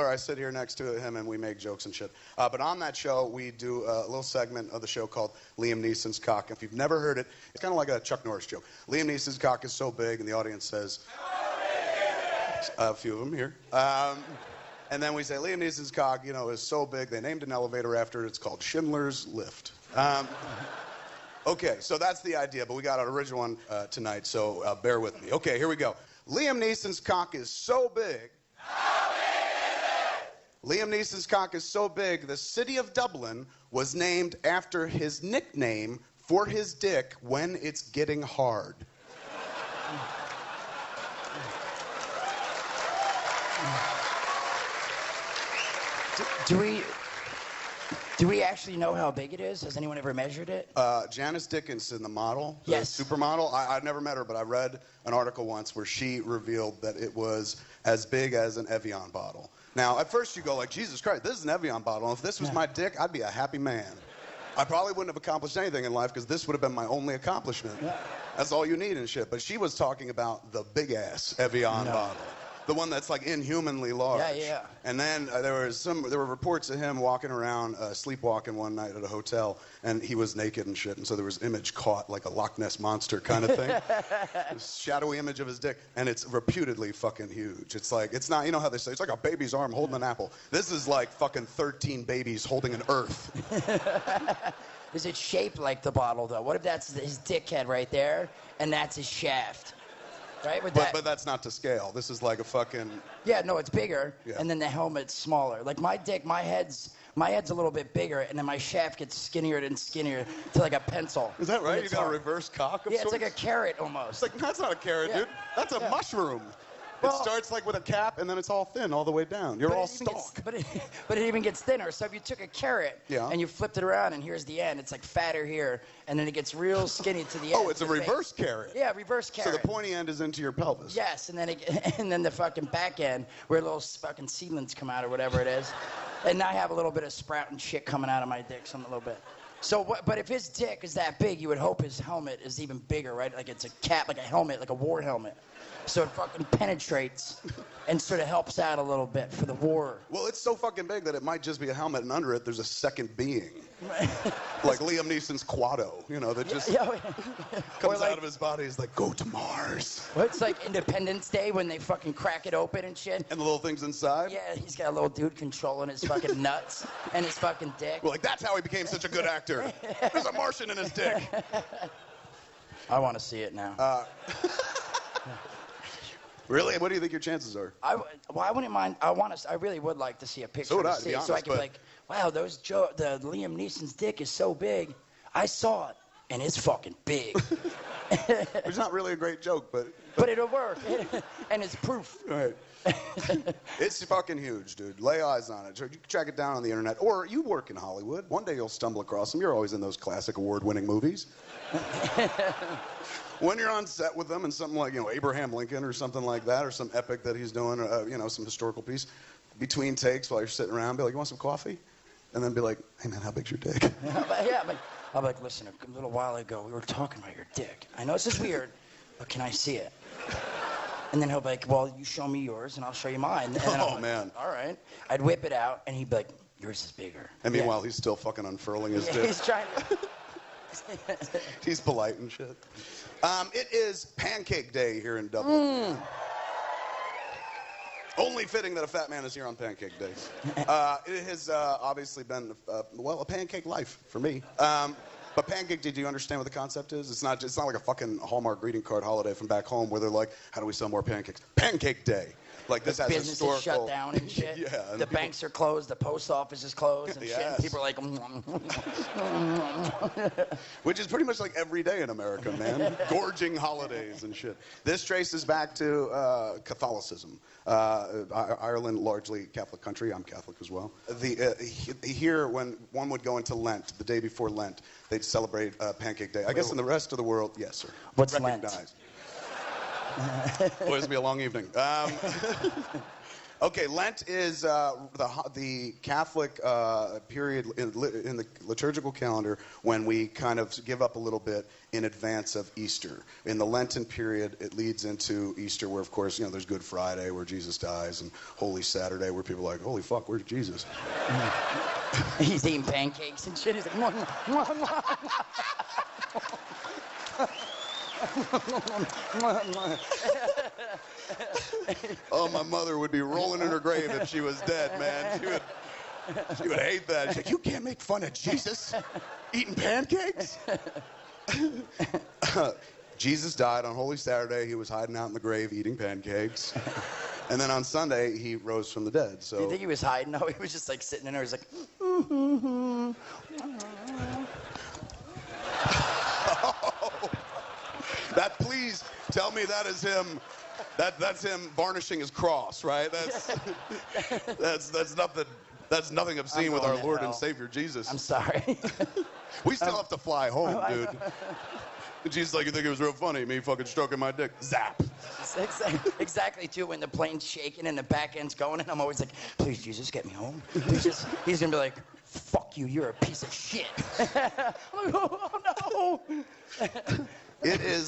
I sit here next to him and we make jokes and shit. But on that show, we do a little segment of the show called Liam Neeson's Cock. If you've never heard it, it's kind of like a Chuck Norris joke. Liam Neeson's cock is so big, and the audience says, a few of them here. And then we say, Liam Neeson's cock, you know, is so big, they named an elevator after it. It's called Schindler's Lift. Okay, so that's the idea, but we got an original one tonight, so bear with me. Okay, here we go. Liam Neeson's cock is so big. How big is it? Liam Neeson's cock is so big, the city of Dublin was named after his nickname for his dick when it's getting hard. Do we actually know how big it is? Has anyone ever measured it? Janice Dickinson, the model, the yes. supermodel, I've never met her, but I read an article once where she revealed that it was as big as an Evian bottle. Now, at first you go like, Jesus Christ, this is an Evian bottle. If this was my dick, I'd be a happy man. I probably wouldn't have accomplished anything in life because this would have been my only accomplishment. Yeah. That's all you need and shit. But she was talking about the big-ass Evian bottle. The one that's like inhumanly large. Yeah, yeah. And then there were reports of him walking around, sleepwalking one night at a hotel, and he was naked and shit. And so there was image caught like a Loch Ness monster kind of thing. This shadowy image of his dick, and it's reputedly fucking huge. It's like, it's not, you know how they say, it's like a baby's arm holding an apple. This is like fucking 13 babies holding an earth. Is it shaped like the bottle though? What if that's his dickhead right there, and that's his shaft? Right? But that's not to scale. This is like a fucking... Yeah, no, it's bigger, and then the helmet's smaller. Like my dick, my head's a little bit bigger, and then my shaft gets skinnier and skinnier to like a pencil. Is that right? You got a reverse cock of sorts? It's like a carrot almost. It's like, that's not a carrot, dude. That's a mushroom. Well, it starts like with a cap, and then it's all thin all the way down. You're all stalk. But it even gets thinner. So if you took a carrot and you flipped it around, and here's the end, it's like fatter here, and then it gets real skinny to the end. Oh, it's a reverse carrot. Yeah, reverse carrot. So the pointy end is into your pelvis. Yes, and then the fucking back end, where little fucking seedlings come out or whatever it is, and I have a little bit of sprouting shit coming out of my dick, some a little bit. So, but if his dick is that big, you would hope his helmet is even bigger, right? Like it's a cap, like a helmet, like a war helmet. So it fucking penetrates and sort of helps out a little bit for the war. Well, it's so fucking big that it might just be a helmet, and under it there's a second being. Like Liam Neeson's Quado, you know, that just comes out of his body. He's like, go to Mars. Well, it's like Independence Day when they fucking crack it open and shit. And the little thing's inside? Yeah, he's got a little dude controlling his fucking nuts and his fucking dick. Well, like, that's how he became such a good actor. There's a Martian in his dick. I want to see it now. Really? What do you think your chances are? I wouldn't mind. I really would like to see a picture. So would I, to be honest, so I could be like, wow, the Liam Neeson's dick is so big. I saw it, and it's fucking big. It's not really a great joke, but... But it'll work, and it's proof. Right. It's fucking huge, dude. Lay eyes on it. You can track it down on the internet. Or you work in Hollywood. One day you'll stumble across them. You're always in those classic award-winning movies. When you're on set with them and something like, you know, Abraham Lincoln or something like that, or some epic that he's doing, you know, some historical piece, between takes while you're sitting around, be like, you want some coffee? And then be like, hey, man, how big's your dick? I'll be like, listen, a little while ago, we were talking about your dick. I know this is weird, but can I see it? And then he'll be like, well, you show me yours, and I'll show you mine. And then I'm like, man. All right. I'd whip it out, and he'd be like, yours is bigger. And meanwhile, he's still fucking unfurling his dick. He's trying to... He's polite and shit. It is Pancake Day here in Dublin. Only fitting that a fat man is here on Pancake Day. It has obviously been, well, a pancake life for me. But Pancake Day, do you understand what the concept is? It's not like a fucking Hallmark greeting card holiday from back home where they're like, how do we sell more pancakes? Pancake Day. Like, this has business historical... is shut down and shit. Yeah. And the banks are closed. The post office is closed and shit. And people are like... Which is pretty much like every day in America, man. Gorging holidays and shit. This traces back to Catholicism. Ireland, largely Catholic country. I'm Catholic as well. Here, when one would go into Lent, the day before Lent, they'd celebrate Pancake Day. I guess in the rest of the world, yes, sir. What's Lent? Boy, this will be a long evening. Okay, Lent is the Catholic period in the liturgical calendar when we kind of give up a little bit in advance of Easter. In the Lenten period, it leads into Easter, where, of course, there's Good Friday, where Jesus dies, and Holy Saturday, where people are like, holy fuck, where's Jesus? He's eating pancakes and shit. He's like, mwah, mwah, mwah, mwah. Oh, my mother would be rolling in her grave if she was dead, man. She would hate that. She's like, you can't make fun of Jesus eating pancakes? Jesus died on Holy Saturday. He was hiding out in the grave eating pancakes. And then on Sunday, he rose from the dead. So. Do you think he was hiding? No, he was just like sitting in there. He's like, That, please tell me that is him. That's him varnishing his cross, right? That's nothing obscene with our Lord and Savior Jesus. I'm sorry. We still have to fly home, dude. And Jesus like, you think it was real funny, me fucking stroking my dick? Zap. Exactly, too, when the plane's shaking and the back end's going, and I'm always like, please, Jesus, get me home. He's going to be like, fuck you, you're a piece of shit. I'm like, oh no.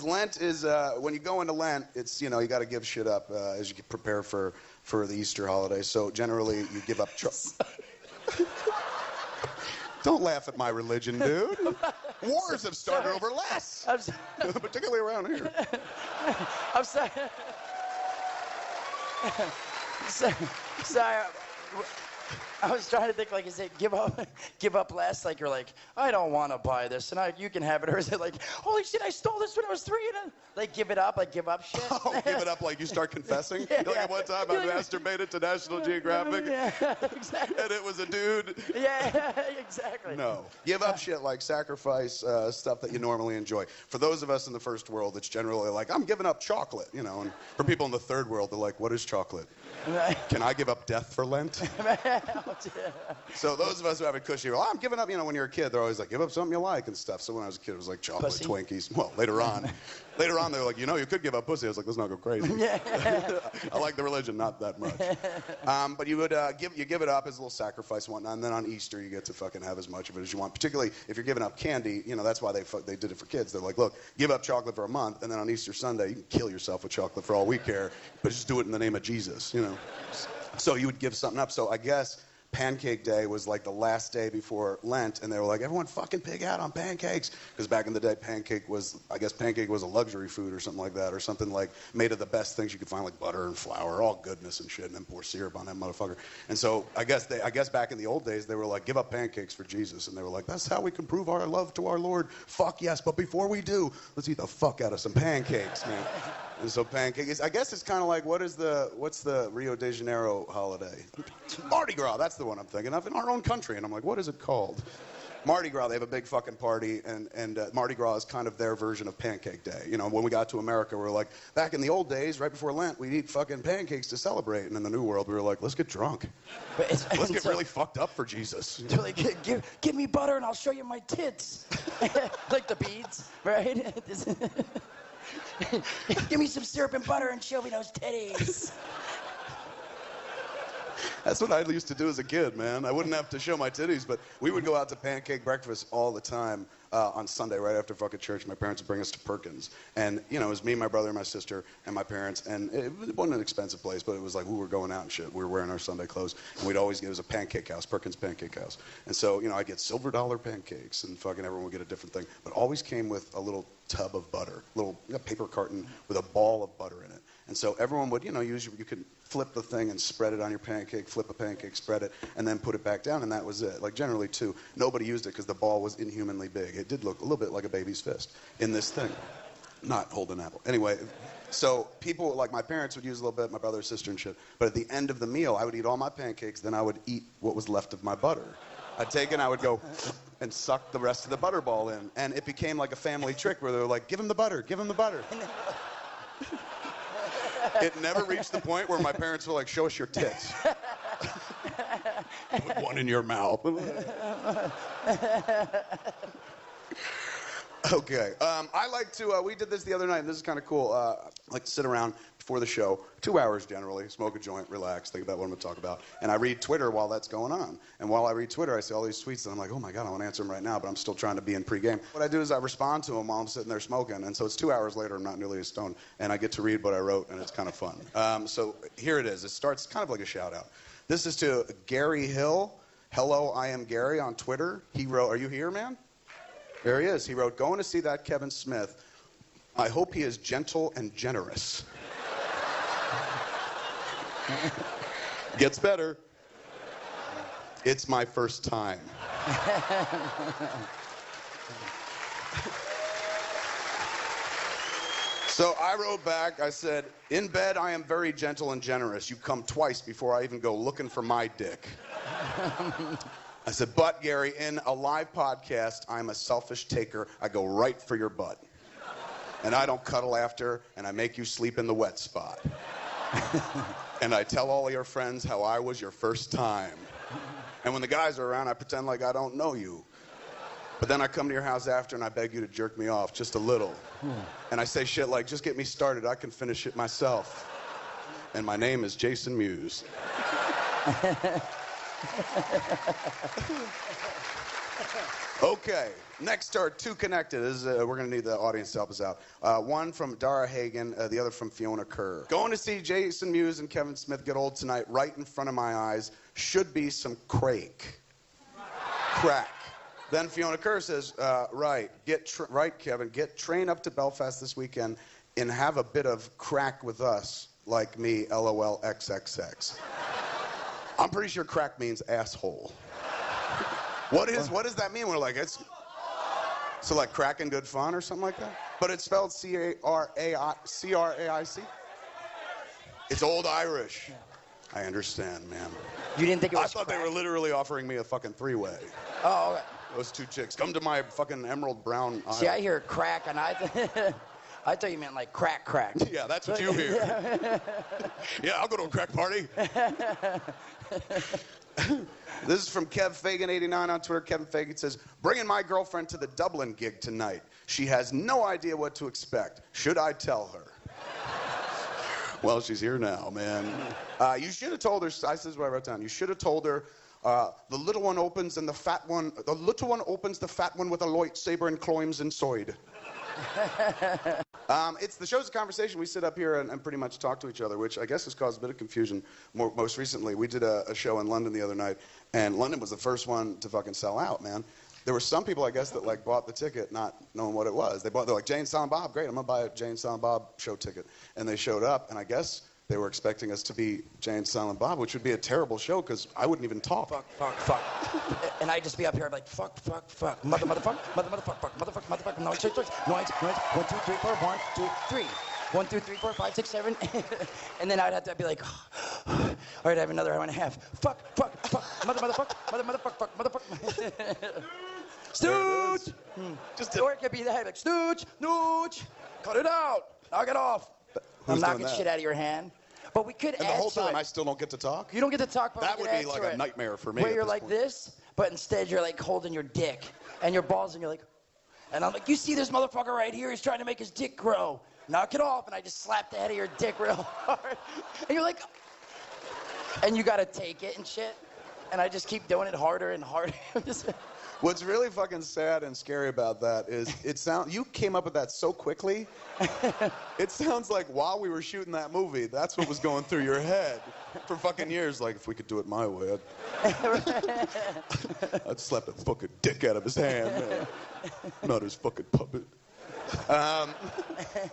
Lent is, when you go into Lent, it's, you got to give shit up as you prepare for the Easter holiday. So generally, you give up. Don't laugh at my religion, dude. Wars have started over less, particularly around here. I'm sorry. Sorry. I was trying to think, like, is it give up less? Like, you're like, I don't want to buy this, and you can have it. Or is it like, holy shit, I stole this when I was 3, and like, give it up, like, give up shit? Oh, give it up, like you start confessing? Yeah. Like, at one time I masturbated to National Geographic, yeah, exactly. and it was a dude. Yeah, exactly. No. Give up shit like sacrifice stuff that you normally enjoy. For those of us in the first world, it's generally like, I'm giving up chocolate, and for people in the third world, they're like, what is chocolate? Can I give up death for Lent? So those of us who have it cushy, well, I'm giving up, when you're a kid, they're always like, give up something you like and stuff. So when I was a kid, it was like chocolate, pussy? Twinkies. Well, later on, they were like, you could give up pussy. I was like, let's not go crazy. I like the religion, not that much. But you would give it up as a little sacrifice and whatnot. And then on Easter, you get to fucking have as much of it as you want. Particularly if you're giving up candy, that's why they did it for kids. They're like, look, give up chocolate for a month, and then on Easter Sunday, you can kill yourself with chocolate for all we care, but just do it in the name of Jesus, So you would give something up. So I guess Pancake Day was like the last day before Lent, and they were like, everyone fucking pig out on pancakes. Because back in the day, pancake was a luxury food or something like that, or something like made of the best things you could find, like butter and flour, all goodness and shit, and then pour syrup on that motherfucker. And so I guess back in the old days, they were like, give up pancakes for Jesus. And they were like, that's how we can prove our love to our Lord. Fuck yes, but before we do, let's eat the fuck out of some pancakes, man. And so pancakes, I guess it's kind of like, what's the Rio de Janeiro holiday? Mardi Gras, that's the one I'm thinking of, in our own country. And I'm like, what is it called? Mardi Gras, they have a big fucking party, and Mardi Gras is kind of their version of Pancake Day. When we got to America, we were like, back in the old days, right before Lent, we'd eat fucking pancakes to celebrate. And in the New World, we were like, let's get drunk. Let's get really fucked up for Jesus. They're like, give me butter and I'll show you my tits. Like the beads, right? Give me some syrup and butter and show me those titties. That's what I used to do as a kid, man. I wouldn't have to show my titties, but we would go out to pancake breakfast all the time on Sunday, right after fucking church. My parents would bring us to Perkins. And, it was me, my brother, and my sister, and my parents. And it wasn't an expensive place, but it was like we were going out and shit. We were wearing our Sunday clothes. And it was a pancake house, Perkins Pancake House. And so, I'd get silver dollar pancakes, and fucking everyone would get a different thing. But always came with a little tub of butter, little paper carton with a ball of butter in it. And so everyone would, you could flip the thing and spread it on your pancake, flip a pancake, spread it, and then put it back down, and that was it. Like, generally, too, nobody used it because the ball was inhumanly big. It did look a little bit like a baby's fist in this thing. Not hold an apple. Anyway, so people, like my parents would use a little bit, my brother, sister, and shit. But at the end of the meal, I would eat all my pancakes, then I would eat what was left of my butter. I'd take it and I would go and suck the rest of the butter ball in. And it became like a family trick where they were like, give him the butter, give him the butter. It never reached the point where my parents were like, show us your tits. Put one in your mouth. Okay. I like to, we did this the other night, and this is kind of cool. I like to sit around, before the show, 2 hours generally, smoke a joint, relax, think about what I'm going to talk about. And I read Twitter while that's going on. And while I read Twitter, I see all these tweets, and I'm like, oh my God, I want to answer them right now, but I'm still trying to be in pregame. What I do is I respond to them while I'm sitting there smoking, and so it's 2 hours later, I'm not nearly as stoned, and I get to read what I wrote, and it's kind of fun. So here it is. It starts kind of like a shout-out. This is to Gary Hill. Hello, I am Gary on Twitter. He wrote, are you here, man? There he is. He wrote, going to see that Kevin Smith. I hope he is gentle and generous. Gets better. It's my first time. So I wrote back, I said, in bed I am very gentle and generous. You come twice before I even go looking for my dick. I said, but Gary, in a live podcast, I'm a selfish taker. I go right for your butt. And I don't cuddle after, and I make you sleep in the wet spot. And I tell all of your friends how I was your first time. And when the guys are around, I pretend like I don't know you. But then I come to your house after and I beg you to jerk me off just a little. And I say shit like, just get me started, I can finish it myself. And my name is Jason Mewes. Okay, next are two connected. This is, we're going to need the audience to help us out. One from Dara Hagen, the other from Fiona Kerr. Going to see Jason Mewes and Kevin Smith get old tonight, right in front of my eyes. Should be some crack. Then Fiona Kerr says, right, Kevin, get train up to Belfast this weekend and have a bit of crack with us, like me, LOL XXX. I'm pretty sure crack means asshole. What does that mean? We're like, so like crack and good fun or something like that? But it's spelled C-R-A-I-C? It's Old Irish. Yeah. I understand, man. You didn't think it was I thought crack? They were literally offering me a fucking three-way. Oh, okay. Those two chicks. Come to my fucking emerald brown isle. See, I hear crack, and I thought you meant like crack. Yeah, that's what you hear. Yeah, I'll go to a crack party. This is from Kev Fagan89 on Twitter. Kevin Fagan says, bringing my girlfriend to the Dublin gig tonight. She has no idea what to expect. Should I tell her? Well, she's here now, man. You should have told her, this is what I wrote down. You should have told her, the little one opens and the fat one, the little one opens the fat one with a lightsaber and climbs inside. It's the show's a conversation. We sit up here and pretty much talk to each other, which I guess has caused a bit of confusion. Most recently, we did a show in London the other night, and London was the first one to fucking sell out, man. There were some people, I guess, that like bought the ticket not knowing what it was. They're like, Jay and Silent Bob, great, I'm gonna buy a Jay and Silent Bob show ticket. And they showed up, and I guess they were expecting us to be Jay and Silent Bob, which would be a terrible show because I wouldn't even talk. Fuck. And I'd just be up here like, fuck. Motherfuck, noise. 1, 2, 3, 4, 1, 2, 3. 1, 2, 3, 4, 5, 6, 7. And then I'd be like, all right, I have another hour and a half. Fuck. Motherfuck. Stooge! Or it could be that, like, Stooge, cut it out, knock it off. I'm knocking shit out of your hand. But we could add and the whole time it. I still don't get to talk? You don't get to talk, but that would be like a nightmare for me. Where you're like this, but instead you're like holding your dick and your balls, and you're like, and I'm like, you see this motherfucker right here? He's trying to make his dick grow. Knock it off, and I just slap the head of your dick real hard. And you're like, and you gotta take it and shit. And I just keep doing it harder and harder. What's really fucking sad and scary about that is you came up with that so quickly. It sounds like while we were shooting that movie, that's what was going through your head for fucking years. Like, if we could do it my way, I'd slap the fucking dick out of his hand, man. Not his fucking puppet.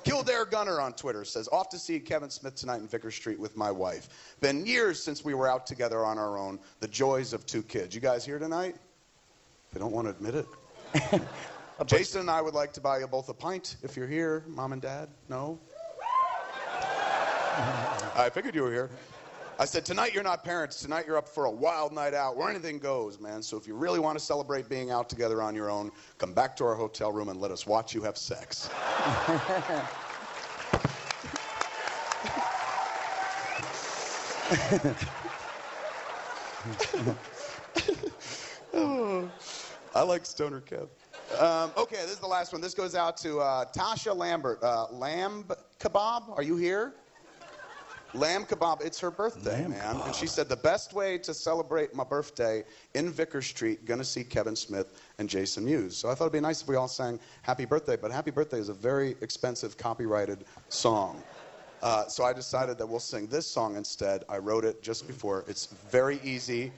Kildare Gunner on Twitter says, off to see Kevin Smith tonight in Vicar Street with my wife. Been years since we were out together on our own. The joys of two kids. You guys here tonight? They don't want to admit it. Jason and I would like to buy you both a pint if you're here, Mom and Dad. No? I figured you were here. I said, tonight you're not parents. Tonight you're up for a wild night out where anything goes, man. So if you really want to celebrate being out together on your own, come back to our hotel room and let us watch you have sex. I like Stoner Kev. Okay, this is the last one. This goes out to Tasha Lambert. Lamb Kebab, are you here? Lamb kebab, it's her birthday, man. And she said the best way to celebrate my birthday in Vicker Street, gonna see Kevin Smith and Jason Mewes. So I thought it'd be nice if we all sang Happy Birthday, but Happy Birthday is a very expensive copyrighted song. So I decided that we'll sing this song instead. I wrote it just before. It's very easy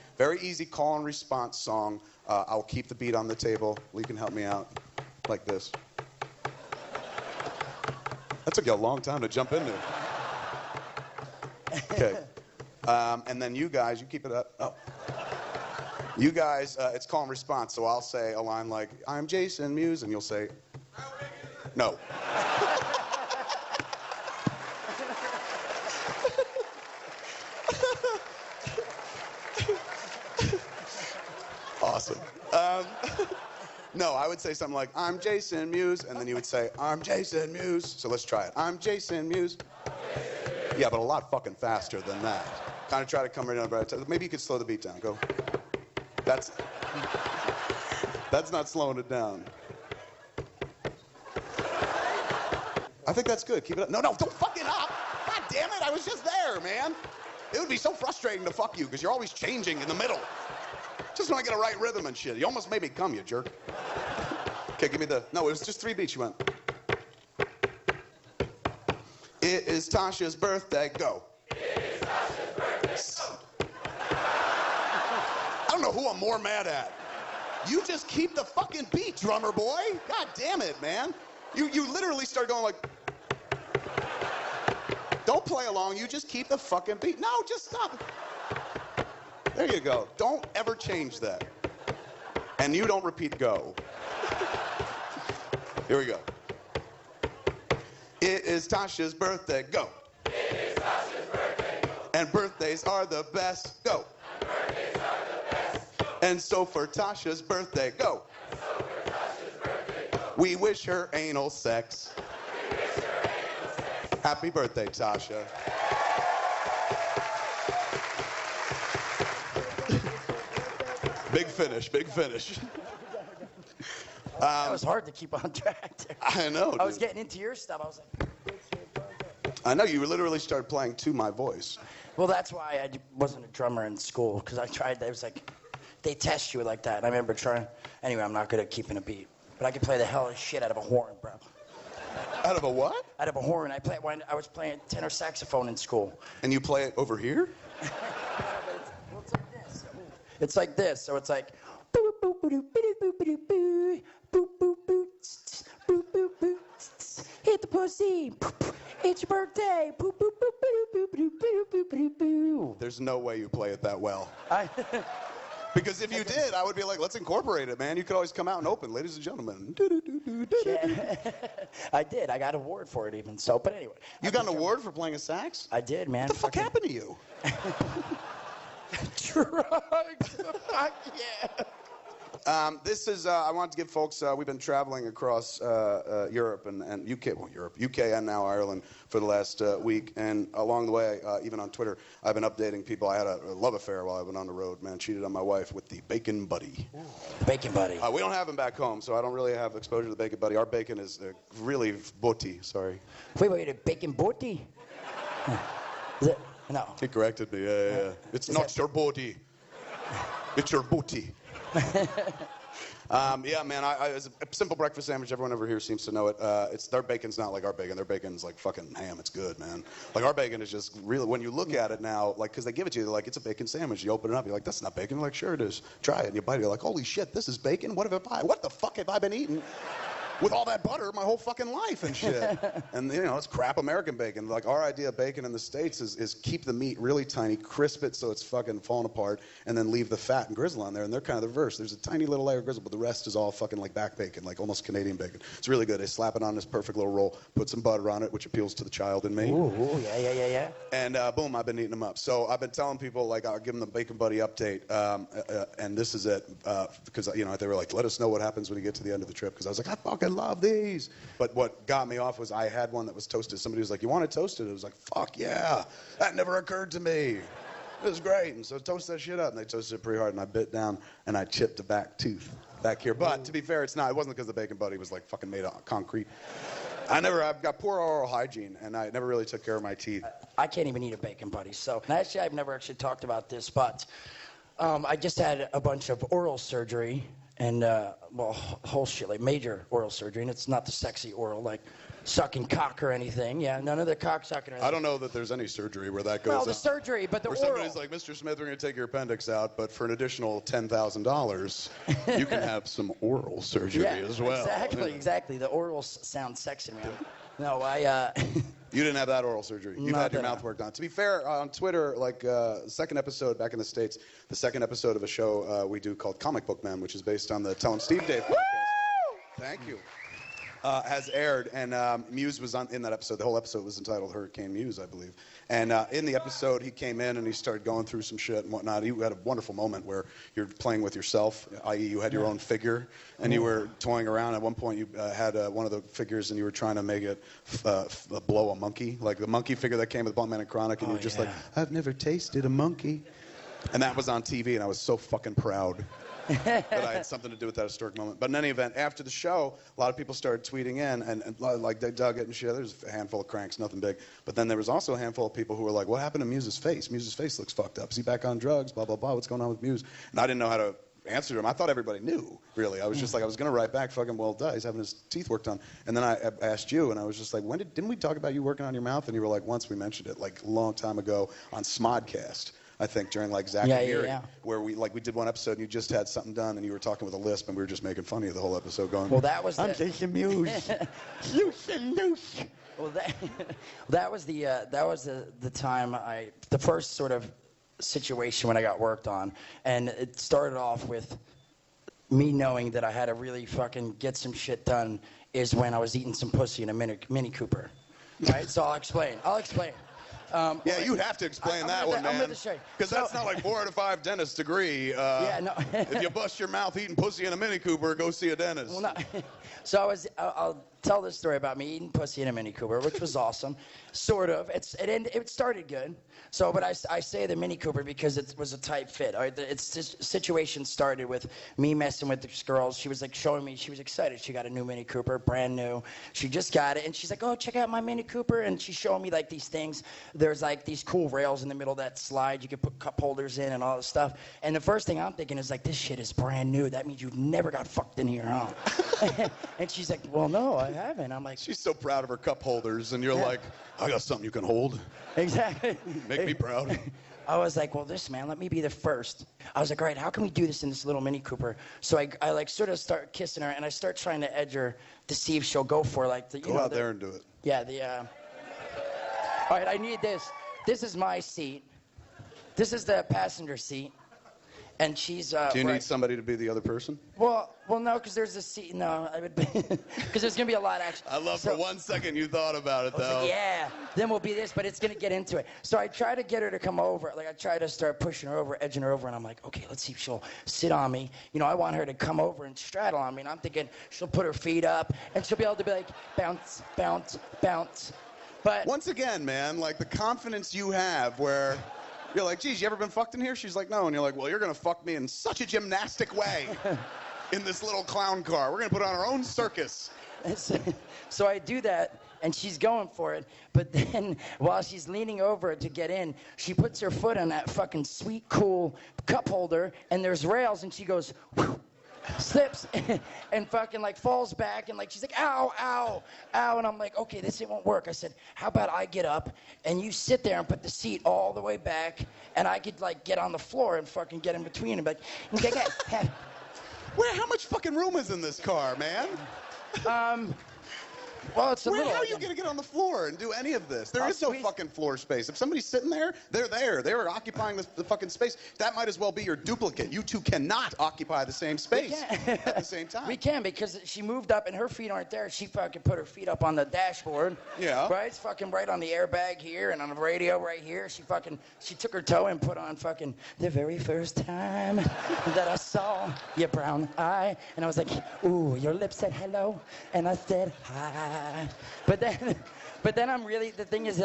call and response song. I'll keep the beat on the table. Lee can help me out like this. That took you a long time to jump into. Okay. And then you guys, you keep it up. Oh. You guys, it's call and response. So I'll say a line like, I'm Jason Mewes, and you'll say, no. Awesome. No, I would say something like, I'm Jason Mewes, and then you would say, I'm Jason Mewes. So let's try it. I'm Jason Mewes. Yeah, but a lot fucking faster than that. Kind of try to come right down. Maybe you could slow the beat down. Go. That's not slowing it down. I think that's good. Keep it up. No, don't fuck it up. God damn it, I was just there, man. It would be so frustrating to fuck you because you're always changing in the middle. Just when I get a right rhythm and shit. You almost made me come, you jerk. Okay, give me the... No, it was just 3 beats. You went... It is Tasha's birthday. Go. It is Tasha's birthday. I don't know who I'm more mad at. You just keep the fucking beat, drummer boy. God damn it, man. You literally start going like... Don't play along. You just keep the fucking beat. No, just stop. There you go. Don't ever change that. And you don't repeat go. Here we go. It is Tasha's birthday. Go. It is Tasha's birthday. Go. And birthdays are the best. Go. And birthdays are the best. Go. And so for Tasha's birthday. Go. And so for Tasha's birthday. Go. We wish her anal sex. We wish her anal sex. Happy birthday, Tasha. Big finish, big finish. That was hard to keep on track there. I know, dude. I was getting into your stuff. I was like... I know, you literally started playing to my voice. Well, that's why I wasn't a drummer in school, because I tried, it was like, they test you like that. And I remember trying, anyway, I'm not good at keeping a beat. But I could play the hell shit out of a horn, bro. Out of a what? Out of a horn. I was playing tenor saxophone in school. And you play it over here? It's like this, so it's like boop boop boop boop boop boop boop boop boop boop boop boop hit the pussy, it's your birthday, boop boop boop boop boop boop boop boop. There's no way you play it that well. Because if you did, I would be like, let's incorporate it, man. You could always come out and open, ladies and gentlemen. Yeah. I did. I got an award for it even. So, but anyway. You got an award for playing a sax? I did, man. What the fuck happened to you? Drugs. Fuck yeah. This is, I wanted to give folks, we've been traveling across Europe and UK and now Ireland for the last week. And along the way, even on Twitter, I've been updating people. I had a love affair while I went on the road, man. Cheated on my wife with the bacon buddy. Ooh, bacon buddy. We don't have him back home, so I don't really have exposure to the bacon buddy. Our bacon is really botti, sorry. Wait, a bacon botti? Is it? No. He corrected me, yeah. It's not your booty. It's your booty. Yeah, man, it's a simple breakfast sandwich. Everyone over here seems to know it. Their bacon's not like our bacon. Their bacon's like fucking ham. It's good, man. Like, our bacon is just really, when you look at it now, like, because they give it to you, they're like, it's a bacon sandwich. You open it up, you're like, that's not bacon. They're like, sure it is. Try it. And you bite it, you're like, holy shit, this is bacon? What the fuck have I been eating? With all that butter my whole fucking life and shit. And, you know, it's crap American bacon. Like, our idea of bacon in the States is keep the meat really tiny, crisp it so it's fucking falling apart, and then leave the fat and grizzle on there. And they're kind of the reverse. There's a tiny little layer of grizzle, but the rest is all fucking like back bacon, like almost Canadian bacon. It's really good. They slap it on this perfect little roll, put some butter on it, which appeals to the child in me. Ooh, yeah. And boom, I've been eating them up. So I've been telling people, like, I'll give them the Bacon Buddy update, and this is it, because, you know, they were like, let us know what happens when you get to the end of the trip, because I was like, I fucking love these. But what got me off was I had one that was toasted. Somebody was like, you want it toasted? I was like, fuck yeah. That never occurred to me. It was great. And so toast that shit up. And they toasted it pretty hard. And I bit down and I chipped the back tooth back here. But to be fair, it wasn't because the Bacon Buddy was like fucking made of concrete. I've got poor oral hygiene, and I never really took care of my teeth. I can't even eat a bacon, buddy. So actually, I've never actually talked about this, but I just had a bunch of oral surgery and, well, whole shit, like major oral surgery, and it's not the sexy oral, like sucking cock or anything. Yeah, none of the cock sucking or anything. I don't know that there's any surgery where that goes Well, the surgery, but the where oral. somebody's like, Mr. Smith, we're going to take your appendix out, but for an additional $10,000, you can have some oral surgery as well. Exactly. The oral sounds sexy, man. No, You didn't have that oral surgery. You've had your mouth worked on. To be fair, on Twitter, like second episode back in the States, the second episode of a show we do called Comic Book Men, which is based on the Tell 'em Steve Dave podcast. Thank you. Has aired, and Mewes was in that episode. The whole episode was entitled Hurricane Mewes, I believe. And in the episode, he came in and he started going through some shit and whatnot. He had a wonderful moment where you're playing with yourself, i.e. you had your own figure, and you were toying around. At one point, you had one of the figures, and you were trying to make it blow a monkey, like the monkey figure that came with Buntman and Chronic, and you were just like, I've never tasted a monkey. And that was on TV, and I was so fucking proud that I had something to do with that historic moment. But in any event, after the show, a lot of people started tweeting in, and like they dug it and shit. There's a handful of cranks, nothing big. But then there was also a handful of people who were like, what happened to Mewes' face? Mewes' face looks fucked up. Is he back on drugs? Blah, blah, blah. What's going on with Mewes? And I didn't know how to answer to him. I thought everybody knew, really. I was just like, I was going to write back, fucking, well, duh, he's having his teeth worked on. And then I asked you, and I was just like, didn't we talk about you working on your mouth? And you were like, once we mentioned it, like a long time ago on Smodcast. I think during like Zach and Miri, where we did one episode and you just had something done and you were talking with a lisp and we were just making fun of you the whole episode going, well, that was I'm Jason Mewes. Loose. Well, that was the time the first sort of situation when I got worked on, and it started off with me knowing that I had to really fucking get some shit done is when I was eating some pussy in a Mini Cooper. Right? So I'll explain. Yeah, you have to explain that one, man. Because that's not like 4 out of 5 dentist degree. Yeah, no. If you bust your mouth eating pussy in a Mini Cooper, go see a dentist. Well, no. So I'll tell this story about me eating pussy in a Mini Cooper, which was awesome, sort of. It started good. So, but I say the Mini Cooper because it was a tight fit. All right, this situation started with me messing with this girl. She was like showing me, she was excited. She got a new Mini Cooper, brand new. She just got it, and she's like, oh, check out my Mini Cooper. And she's showing me like these things. There's like these cool rails in the middle of that slide. You could put cup holders in and all this stuff. And the first thing I'm thinking is like, this shit is brand new. That means you've never got fucked in here, huh? And she's like, well, no, I haven't. I'm like, she's so proud of her cup holders, and you're like, I got something you can hold. Exactly. Make me proud. I was like, well, let me be the first. I was like, all right, how can we do this in this little Mini Cooper? So I like sort of start kissing her, and I start trying to edge her to see if she'll go for like the, go out there and do it. Yeah, all right, I need this. This is my seat. This is the passenger seat. And she's. Do you need somebody to be the other person? Well, no, because there's a seat. No, I would, because there's gonna be a lot actually. I love for 1 second you thought about it though. Like, yeah, then we'll be this, but it's gonna get into it. So I try to get her to come over. Like I try to start pushing her over, edging her over, and I'm like, okay, let's see if she'll sit on me. You know, I want her to come over and straddle on me, and I'm thinking she'll put her feet up, and she'll be able to be like bounce, bounce, bounce. But once again, man, like the confidence you have, where. You're like, geez, you ever been fucked in here? She's like, no. And you're like, well, you're going to fuck me in such a gymnastic way in this little clown car. We're going to put on our own circus. So I do that, and she's going for it. But then while she's leaning over to get in, she puts her foot on that fucking sweet, cool cup holder, and there's rails, and she goes, whew, slips and fucking like falls back, and like she's like, ow, ow, ow. And I'm like, okay, this won't work. I said, how about I get up and you sit there and put the seat all the way back, and I could like get on the floor and fucking get in between and be like, how much fucking room is in this car, man? Well, it's a little. How are you going to get on the floor and do any of this? There is no fucking floor space. If somebody's sitting there, they're there. They were occupying the fucking space. That might as well be your duplicate. You two cannot occupy the same space at the same time. We can, because she moved up and her feet aren't there. She fucking put her feet up on the dashboard. Yeah. Right? It's fucking right on the airbag here and on the radio right here. She took her toe and put on fucking the very first time that I saw your brown eye. And I was like, ooh, your lips said hello. And I said hi. But then I'm really, the thing is,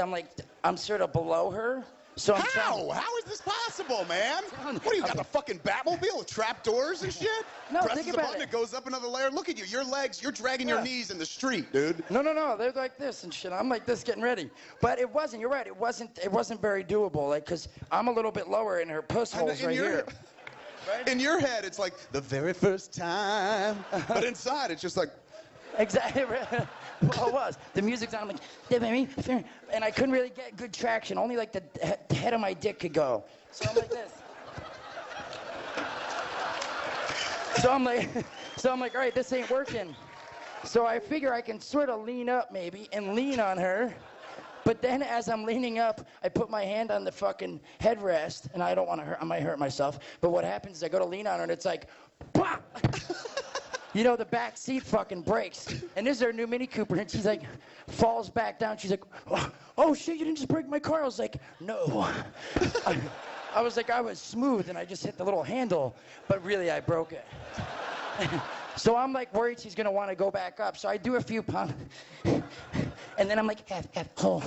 I'm sort of below her, So How is this possible, man? What do you got, the fucking Batmobile with trap doors and shit? No, Presses think a about button, it. it goes up another layer. Look at you, your legs, you're dragging your knees in the street, dude. No, they're like this and shit. I'm like this getting ready. But it wasn't, you're right, it wasn't very doable, like, because I'm a little bit lower and her puss hole's right here. Right? In your head, it's like, the very first time. But inside, it's just like... Exactly. Well, it was. The music's on, I'm like, yeah, baby. And I couldn't really get good traction. Only like the head of my dick could go. So I'm like this. So I'm like, all right, this ain't working. So I figure I can sort of lean up maybe and lean on her. But then as I'm leaning up, I put my hand on the fucking headrest, and I don't want to hurt, I might hurt myself. But what happens is I go to lean on her, and it's like, pop! You know, the back seat fucking breaks. And this is her new Mini Cooper, and she's like, falls back down. She's like, oh shit, you didn't just break my car. I was like, no. I was like, I was smooth, and I just hit the little handle, but really I broke it. So I'm like worried she's gonna want to go back up. So I do a few pumps, and then I'm like, half, hole,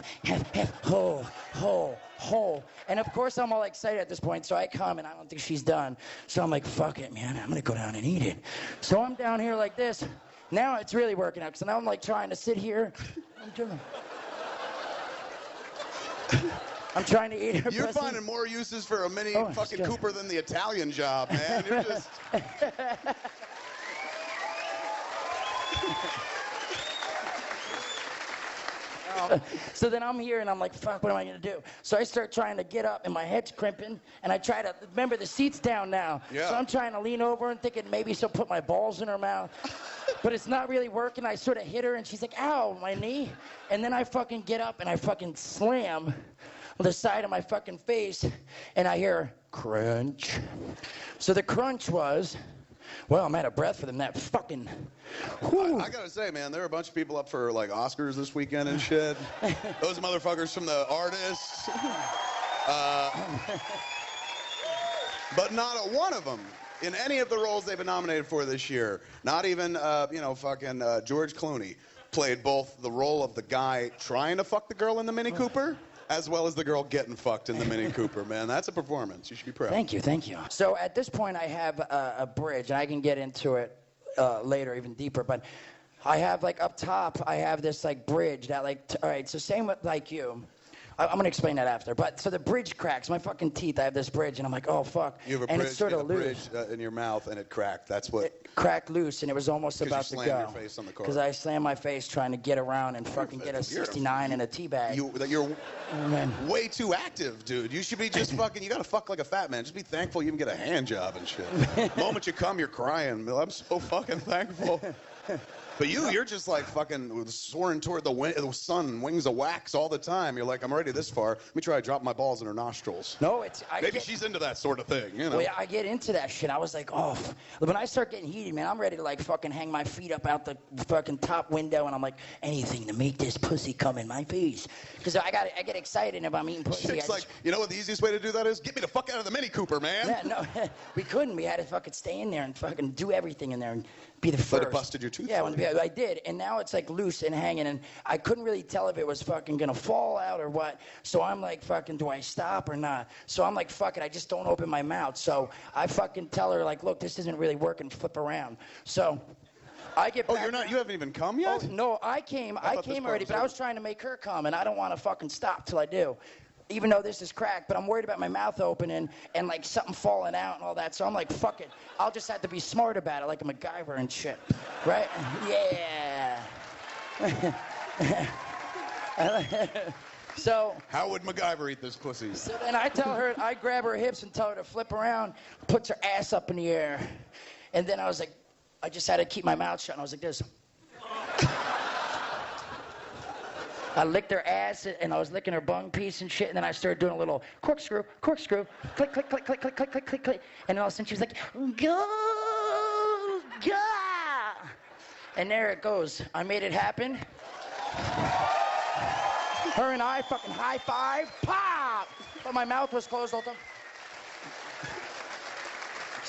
hole. And of course I'm all excited at this point, so I come and I don't think she's done. So I'm like, fuck it, man, I'm gonna go down and eat it. So I'm down here like this. Now it's really working out, because now I'm like trying to sit here. I'm trying to eat her. You're finding more uses for a Mini fucking Cooper than the Italian job, man. You're just... So then I'm here and I'm like, fuck, what am I gonna do? So I start trying to get up and my head's crimping, and I try to, remember the seat's down now. Yeah. So I'm trying to lean over and thinking maybe she'll put my balls in her mouth. But it's not really working. I sort of hit her and she's like, ow, my knee. And then I fucking get up and I fucking slam the side of my fucking face, and I hear crunch. So the crunch was, well, I'm out of breath for them. That fucking... I gotta say, man, there are a bunch of people up for, like, Oscars this weekend and shit. Those motherfuckers from The Artist. But not a one of them in any of the roles they've been nominated for this year. Not even, fucking George Clooney played both the role of the guy trying to fuck the girl in the Mini Cooper, as well as the girl getting fucked in the Mini Cooper, man. That's a performance. You should be proud. Thank you. So at this point, I have a bridge, and I can get into it later, even deeper. But I have, like, up top, I have this, like, bridge that, like, all right, so same with, like, you. I'm going to explain that after. But so the bridge cracks. My fucking teeth, I have this bridge, and I'm like, oh, fuck. You have a and bridge, it's sort of loose. In your mouth, and it cracked. That's what... It cracked loose, and it was almost about to go. Because you slammed your face on the car. Because I slammed my face trying to get around and fucking get a 69 in a teabag. You're way too active, dude. You should be just fucking... You got to fuck like a fat man. Just be thankful you even get a hand job and shit. The moment you come, you're crying. I'm so fucking thankful. But you're just like fucking soaring toward the sun, wings of wax all the time. You're like, I'm already this far. Let me try to drop my balls in her nostrils. No, maybe she's into that sort of thing, you know? Well, yeah, I get into that shit. I was like, oh. When I start getting heated, man, I'm ready to like fucking hang my feet up out the fucking top window, and I'm like, anything to make this pussy come in my face. Because I get excited if I'm eating pussy. It's like, you know what the easiest way to do that is? Get me the fuck out of the Mini Cooper, man. Yeah, no, we couldn't. We had to fucking stay in there and fucking do everything in there and be the first. But it busted your tooth. Yeah, I did, and now it's like loose and hanging, and I couldn't really tell if it was fucking gonna fall out or what. So I'm like, fucking, do I stop or not? So I'm like, fuck it, I just don't open my mouth. So I fucking tell her like, look, this isn't really working. Flip around. So I get back. Oh, you haven't even come yet? Oh, no, I came already, but I was trying to make her come, and I don't want to fucking stop till I do. Even though this is cracked, but I'm worried about my mouth opening and like something falling out and all that. So I'm like, fuck it. I'll just have to be smart about it, like a MacGyver and shit. Right? Yeah. So. How would MacGyver eat this pussy? So then I grab her hips and tell her to flip around, puts her ass up in the air. And then I was like, I just had to keep my mouth shut, and I was like this. I licked her ass, and I was licking her bung piece and shit, and then I started doing a little corkscrew, click, click, click, click, click, click, click, click, click. And then all of a sudden she was like, go, go. And there it goes. I made it happen. Her and I fucking high five, pop! But my mouth was closed all the time.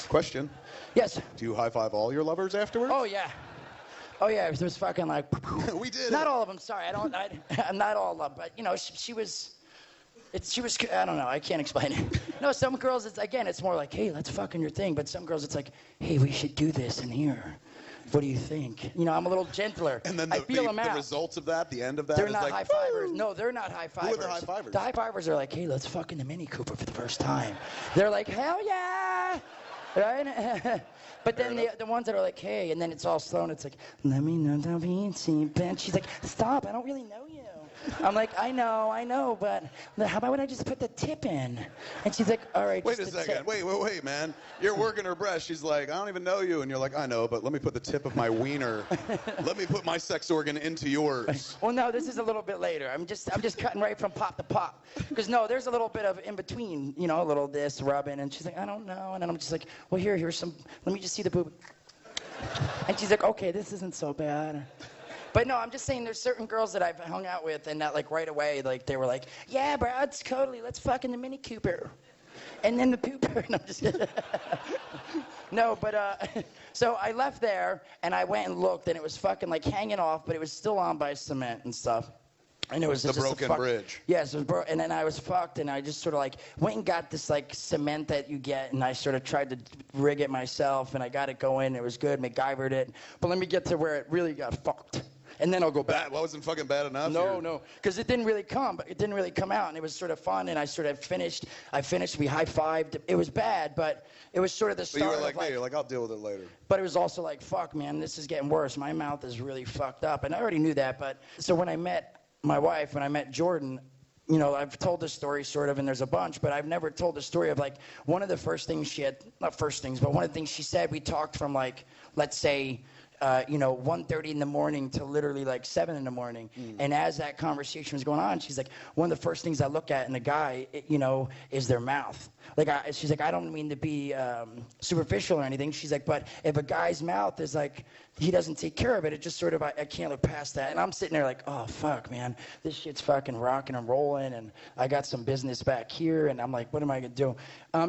Question. Yes. Do you high five all your lovers afterwards? Oh, yeah. Oh, yeah, it was fucking like... We did Not all of them, sorry. I'm not all of them, but, you know, she was... She was, I don't know, I can't explain it. No, some girls, it's more like, hey, let's fuck in your thing. But some girls, it's like, hey, we should do this in here. What do you think? You know, I'm a little gentler. And then I feel them out. the results of that, the end of that they're is not like, high fivers. No, they're not high fivers. Who are the high fivers? The high fivers are like, hey, let's fuck in the Mini Cooper for the first time. They're like, hell yeah! Right? But then the ones that are like, hey, and then it's all slow and it's like, let me know the beat. And she's like, stop, I don't really know you. I'm like, I know, but how about when I just put the tip in? And she's like, all right, wait a second. Wait, man. You're working her breast. She's like, I don't even know you. And you're like, I know, but let me put the tip of my wiener. Let me put my sex organ into yours. Well, no, this is a little bit later. I'm just cutting right from pop to pop. Because, no, there's a little bit of in between, you know, a little this, rubbing. And she's like, I don't know. And then I'm just like, well, here's some, let me just see the boob. And she's like, okay, this isn't so bad. But no, I'm just saying there's certain girls that I've hung out with and that like right away, like they were like, yeah, bro, it's totally, let's fuck in the Mini Cooper. And then the pooper. And I'm just No, but so I left there and I went and looked and it was fucking like hanging off, but it was still on by cement and stuff. And it was the just broken bridge. Yes, it was and then I was fucked, and I just sort of like went and got this like cement that you get, and I sort of tried to rig it myself, and I got it going. It was good, MacGyvered it. But let me get to where it really got fucked, and then I'll go back. That wasn't fucking bad enough. No, because it didn't really come. It didn't really come out, and it was sort of fun. And I sort of finished. We high-fived. It was bad, but it was sort of the start. But you were like, hey, you're like, I'll deal with it later. But it was also like, fuck, man, this is getting worse. My mouth is really fucked up, and I already knew that. But so when I met my wife, when I met Jordan, you know, I've told this story sort of, and there's a bunch, but I've never told the story of like one of the first things she had, not first things, but one of the things she said, we talked from like, let's say, 1:30 in the morning to literally like 7 in the morning. And as that conversation was going on, she's like, one of the first things I look at in a guy, is their mouth. Like, she's like, I don't mean to be superficial or anything. She's like, but if a guy's mouth is like, he doesn't take care of it, it just sort of, I can't look past that. And I'm sitting there like, oh, fuck, man. This shit's fucking rocking and rolling, and I got some business back here, and I'm like, what am I going to do?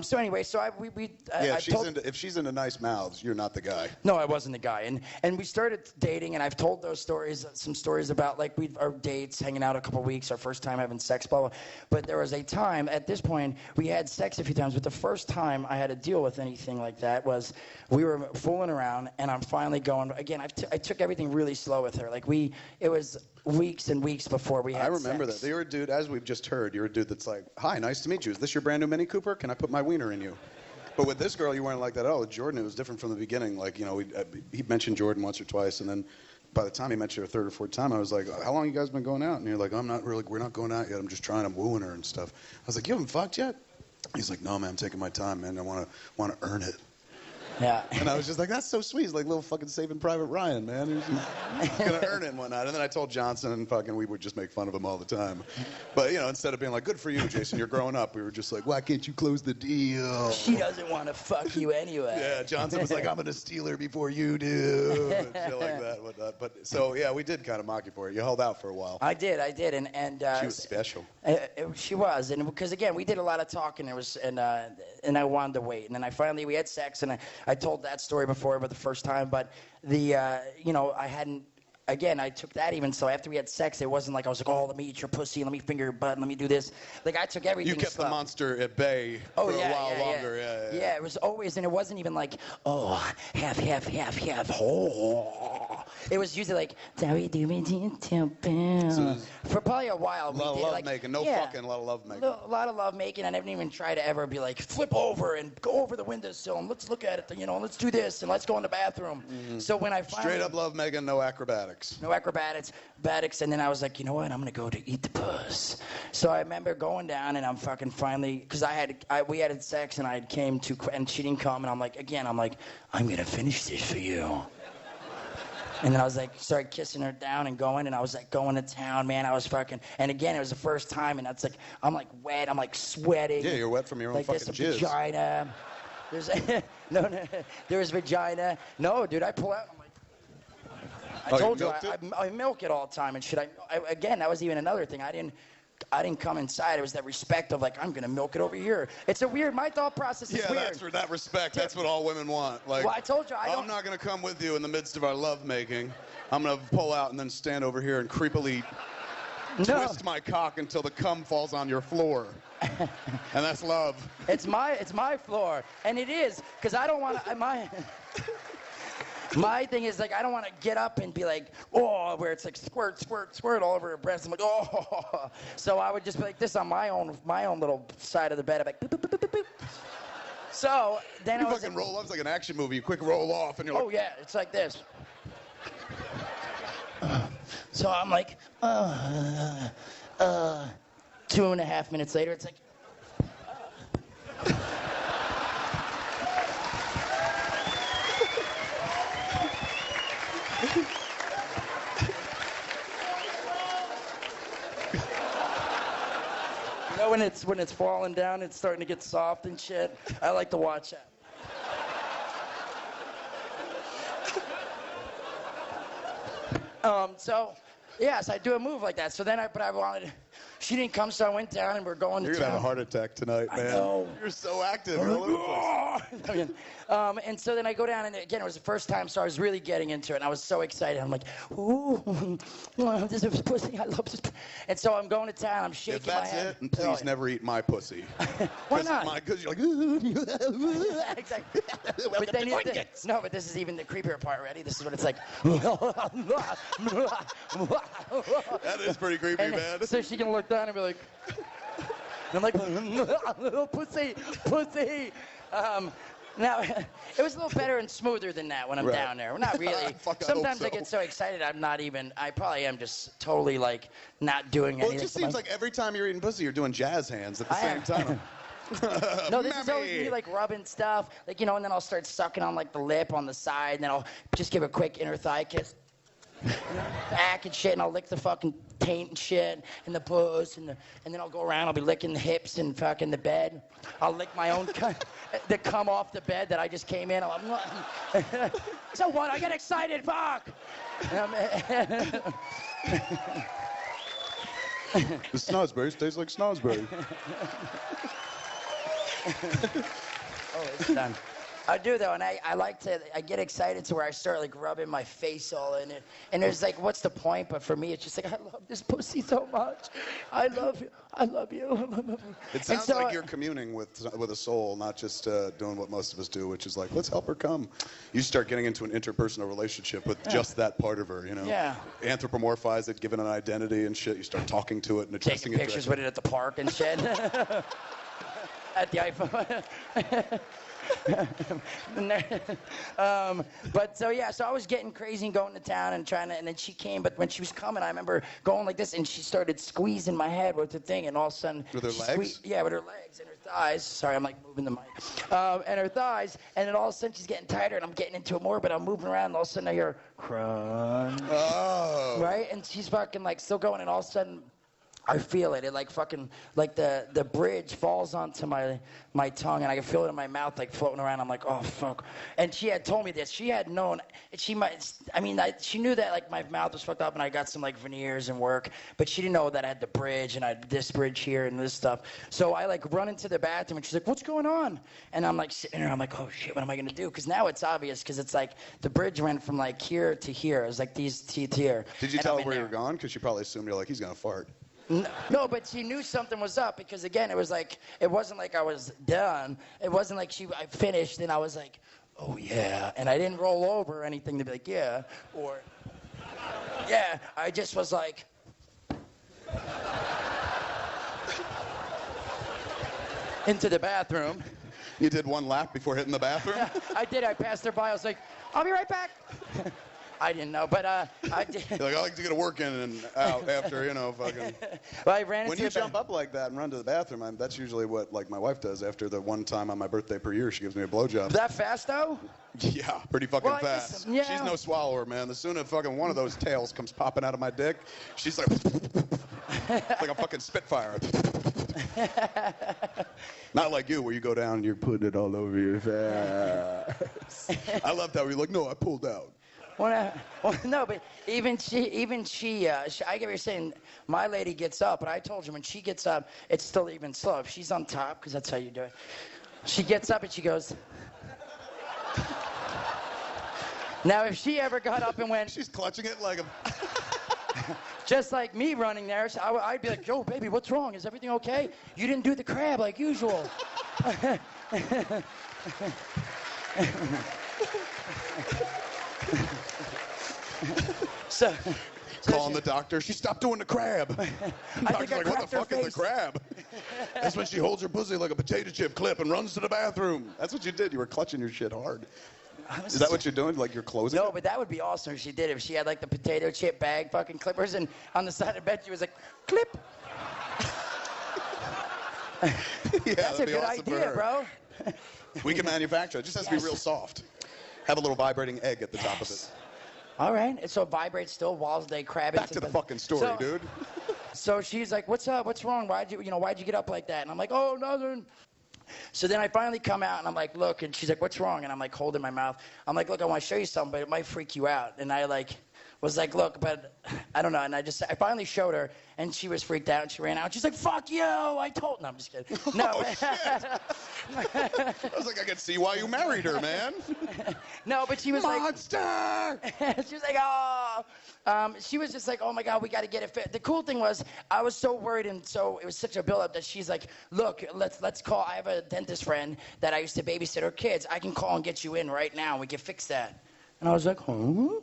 So anyway, so if she's into nice mouths, you're not the guy. No, I wasn't the guy. And we started dating, and I've told those stories, some stories about, like, our dates, hanging out a couple weeks, our first time having sex, blah, blah. But there was a time, at this point, we had sex a few times, but the first time I had to deal with anything like that was we were fooling around, and I'm finally going, again, I took everything really slow with her. Like, it was weeks and weeks before we had sex. I remember that. You're a dude, as we've just heard, you're a dude that's like, hi, nice to meet you. Is this your brand new Mini Cooper? Can I put my wiener in you? But with this girl, you weren't like that at all. With Jordan, it was different from the beginning. Like, he mentioned Jordan once or twice, and then by the time he mentioned her a third or fourth time, I was like, how long you guys been going out? And you're like, we're not going out yet. I'm just trying, I'm wooing her and stuff. I was like, you haven't fucked yet? He's like, no, man, I'm taking my time, man. I want to earn it. Yeah. And I was just like, that's so sweet. He's like little fucking Saving Private Ryan, man. He's gonna earn it and whatnot. And then I told Johnson, and fucking we would just make fun of him all the time. But instead of being like, good for you, Jason, you're growing up, we were just like, why can't you close the deal? She doesn't want to fuck you anyway. Yeah, Johnson was like, I'm gonna steal her before you do, and shit like that, whatnot. But so yeah, we did kind of mock you for it. You held out for a while. I did, and she was special. She was, and because again, we did a lot of talking. And I wanted to wait, and then we had sex, and I told that story before about the first time, but I hadn't. Again, I took that even so. After we had sex, it wasn't like I was like, oh, let me eat your pussy, let me finger your butt, let me do this. Like, I took everything. You kept the monster at bay for a while longer. Yeah, it was always, and it wasn't even like, oh, half, oh. It was usually like, for probably a while. A lot of love making, fucking, a lot of love making. A lot of love making. I didn't even try to ever be like, flip over and go over the windowsill and let's look at it, let's do this and let's go in the bathroom. Mm-hmm. So when I finally... Straight up love making, no acrobatics. No acrobatics, and then I was like, you know what? I'm gonna go to eat the puss. So I remember going down, and I'm fucking finally, because we had sex, and I came to, and she didn't come, and I'm like, I'm gonna finish this for you. And then I was like, started kissing her down and going, and I was like going to town, man. I was fucking, and again, it was the first time, and that's like, I'm like wet, I'm like sweating. Yeah, you're wet from your own fucking jizz. Vagina. There's no, there was vagina. No, dude, I pull out. I told you, I milk it all the time and shit. Again, that was even another thing. I didn't come inside. It was that respect of like, I'm gonna milk it over here. It's a weird. My thought process is weird. Yeah, that's for that respect. That's what all women want. Like, well, I told you, I'm not gonna come with you in the midst of our love making. I'm gonna pull out and then stand over here and creepily twist my cock until the cum falls on your floor. And that's love. It's my floor, and it is, because I don't want to. My thing is like I don't want to get up and be like, oh, where it's like squirt, squirt, squirt all over her breast. I'm like, oh. So I would just be like this on my own little side of the bed. I'm like, boop, boop, boop, boop, boop. So then you I was fucking roll off. It's like an action movie. You quick roll off, and you're like, oh yeah, it's like this. So I'm like, 2.5 minutes later, it's like. You know when it's falling down, it's starting to get soft and shit. I like to watch that. So, yes, I do a move like that. So then but I wanted, she didn't come, so I went down and we're going to town. You're gonna have a heart attack tonight, man. I know. You're so active. You're all over the place. And so then I go down, and again, it was the first time, so I was really getting into it, and I was so excited. I'm like, ooh, this is pussy, I love this. And so I'm going to town, I'm shaking my head. If that's it, and please never eat my pussy. Why not? Because you're like, ooh. Exactly. But then no, but this is even the creepier part. Ready? This is what it's like. That is pretty creepy, man. So she can look down and be like, and I'm like, pussy, pussy. Now, it was a little better and smoother than that when I'm down there. Well, not really. Sometimes I get so excited, I probably am just totally like not doing anything. Well, it just seems like every time you're eating pussy, you're doing jazz hands at the same time. No, this is always me like rubbing stuff, like, you know, and then I'll start sucking on like the lip on the side, and then I'll just give a quick inner thigh kiss. Back and shit, and I'll lick the fucking taint and shit, and the puss, and then I'll go around, I'll be licking the hips and fucking the bed. I'll lick my own the cum off the bed that I just came in. So what? I get excited, fuck! The snozzberries taste like snozzberry. Oh, it's done. I do though, and I get excited to where I start like rubbing my face all in it, and there's like, what's the point? But for me, it's just like, I love this pussy so much. I love you. I love you. It sounds like you're communing with a soul, not just doing what most of us do, which is like, let's help her come. You start getting into an interpersonal relationship with just that part of her, you know? Yeah. Anthropomorphize it, give it an identity and shit. You start talking to it and addressing taking pictures with it at the park and shit. At the iPhone. But so yeah, so I was getting crazy and going to town and trying to, and then she came, but when she was coming, I remember going like this, and she started squeezing my head with the thing, and all of a sudden with her legs? Yeah, with her legs and her thighs. Sorry, I'm like moving the mic. And her thighs, and then all of a sudden she's getting tighter, and I'm getting into it more, but I'm moving around, and all of a sudden I hear crunch. Oh. Right, and she's fucking like still going, and all of a sudden I feel it. It like fucking, like the bridge falls onto my tongue, and I can feel it in my mouth, like floating around. I'm like, oh fuck. And she had told me this. She had known. She knew that like my mouth was fucked up, and I got some like veneers and work, but she didn't know that I had the bridge, and I had this bridge here and this stuff. So I like run into the bathroom, and she's like, what's going on? And I'm like sitting there. I'm like, oh shit, what am I gonna do? Because now it's obvious, because it's like the bridge went from like here to here. It was like these teeth here. Did you tell her where you were going? Because she probably assumed you're like, he's gonna fart. No, but she knew something was up, because again, it wasn't like I was done. It wasn't like I finished and I was like, oh yeah, and I didn't roll over or anything to be like, yeah, or yeah. I just was like, into the bathroom. You did one lap before hitting the bathroom? Yeah, I did. I passed her by. I was like, I'll be right back. I didn't know, but I did. You're like, I like to get a work in and out after, you know, fucking. Well, I ran into when you jump up like that and run to the bathroom, that's usually what, like, my wife does after the one time on my birthday per year. She gives me a blowjob. That fast, though? Yeah, pretty fucking fast. Yeah. She's no swallower, man. The sooner fucking one of those tails comes popping out of my dick, she's like, like a fucking Spitfire. Not like you, where you go down and you're putting it all over your face. I loved how you're like, no, I pulled out. Well, no, but even she, I get what you're saying. My lady gets up, but I told you when she gets up, it's still even slow. If she's on top, because that's how you do it. She gets up and she goes. Now, if she ever got up and went, she's clutching it like a. Just like me running there, so I'd be like, yo, baby, what's wrong? Is everything okay? You didn't do the crab like usual. so Calling the doctor, she stopped doing the crab. Doctor's like, what the fuck is the crab? That's when she holds her pussy like a potato chip clip and runs to the bathroom. That's what you did. You were clutching your shit hard. Is that what you're doing? Like you're closing No, it? but that would be awesome if she did. If she had like the potato chip bag fucking clippers and on the side of the bed she was like, clip. Yeah, That's a good awesome idea, bro. We can manufacture it. It just has to be real soft. Have a little vibrating egg at the top of it. All right. And so it vibrates still while they crab Back to the fucking story, dude. So she's like, what's up? What's wrong? Why'd you get up like that? And I'm like, oh, nothing. So then I finally come out and I'm like, look, and she's like, what's wrong? And I'm like holding my mouth. I'm like, look, I want to show you something, but it might freak you out. And I like was like, look, but I don't know. And I finally showed her and she was freaked out and she ran out. She's like, fuck you. I told, no, I'm just kidding. No. Oh, shit. I was like, I can see why you married her, man. No, but she was Monster! like, she was like, oh. She was just like, oh my God, we got to get it fit. The cool thing was, I was so worried and so it was such a buildup that she's like, look, let's call. I have a dentist friend that I used to babysit her kids. I can call and get you in right now. And we can fix that. And I was like, huh?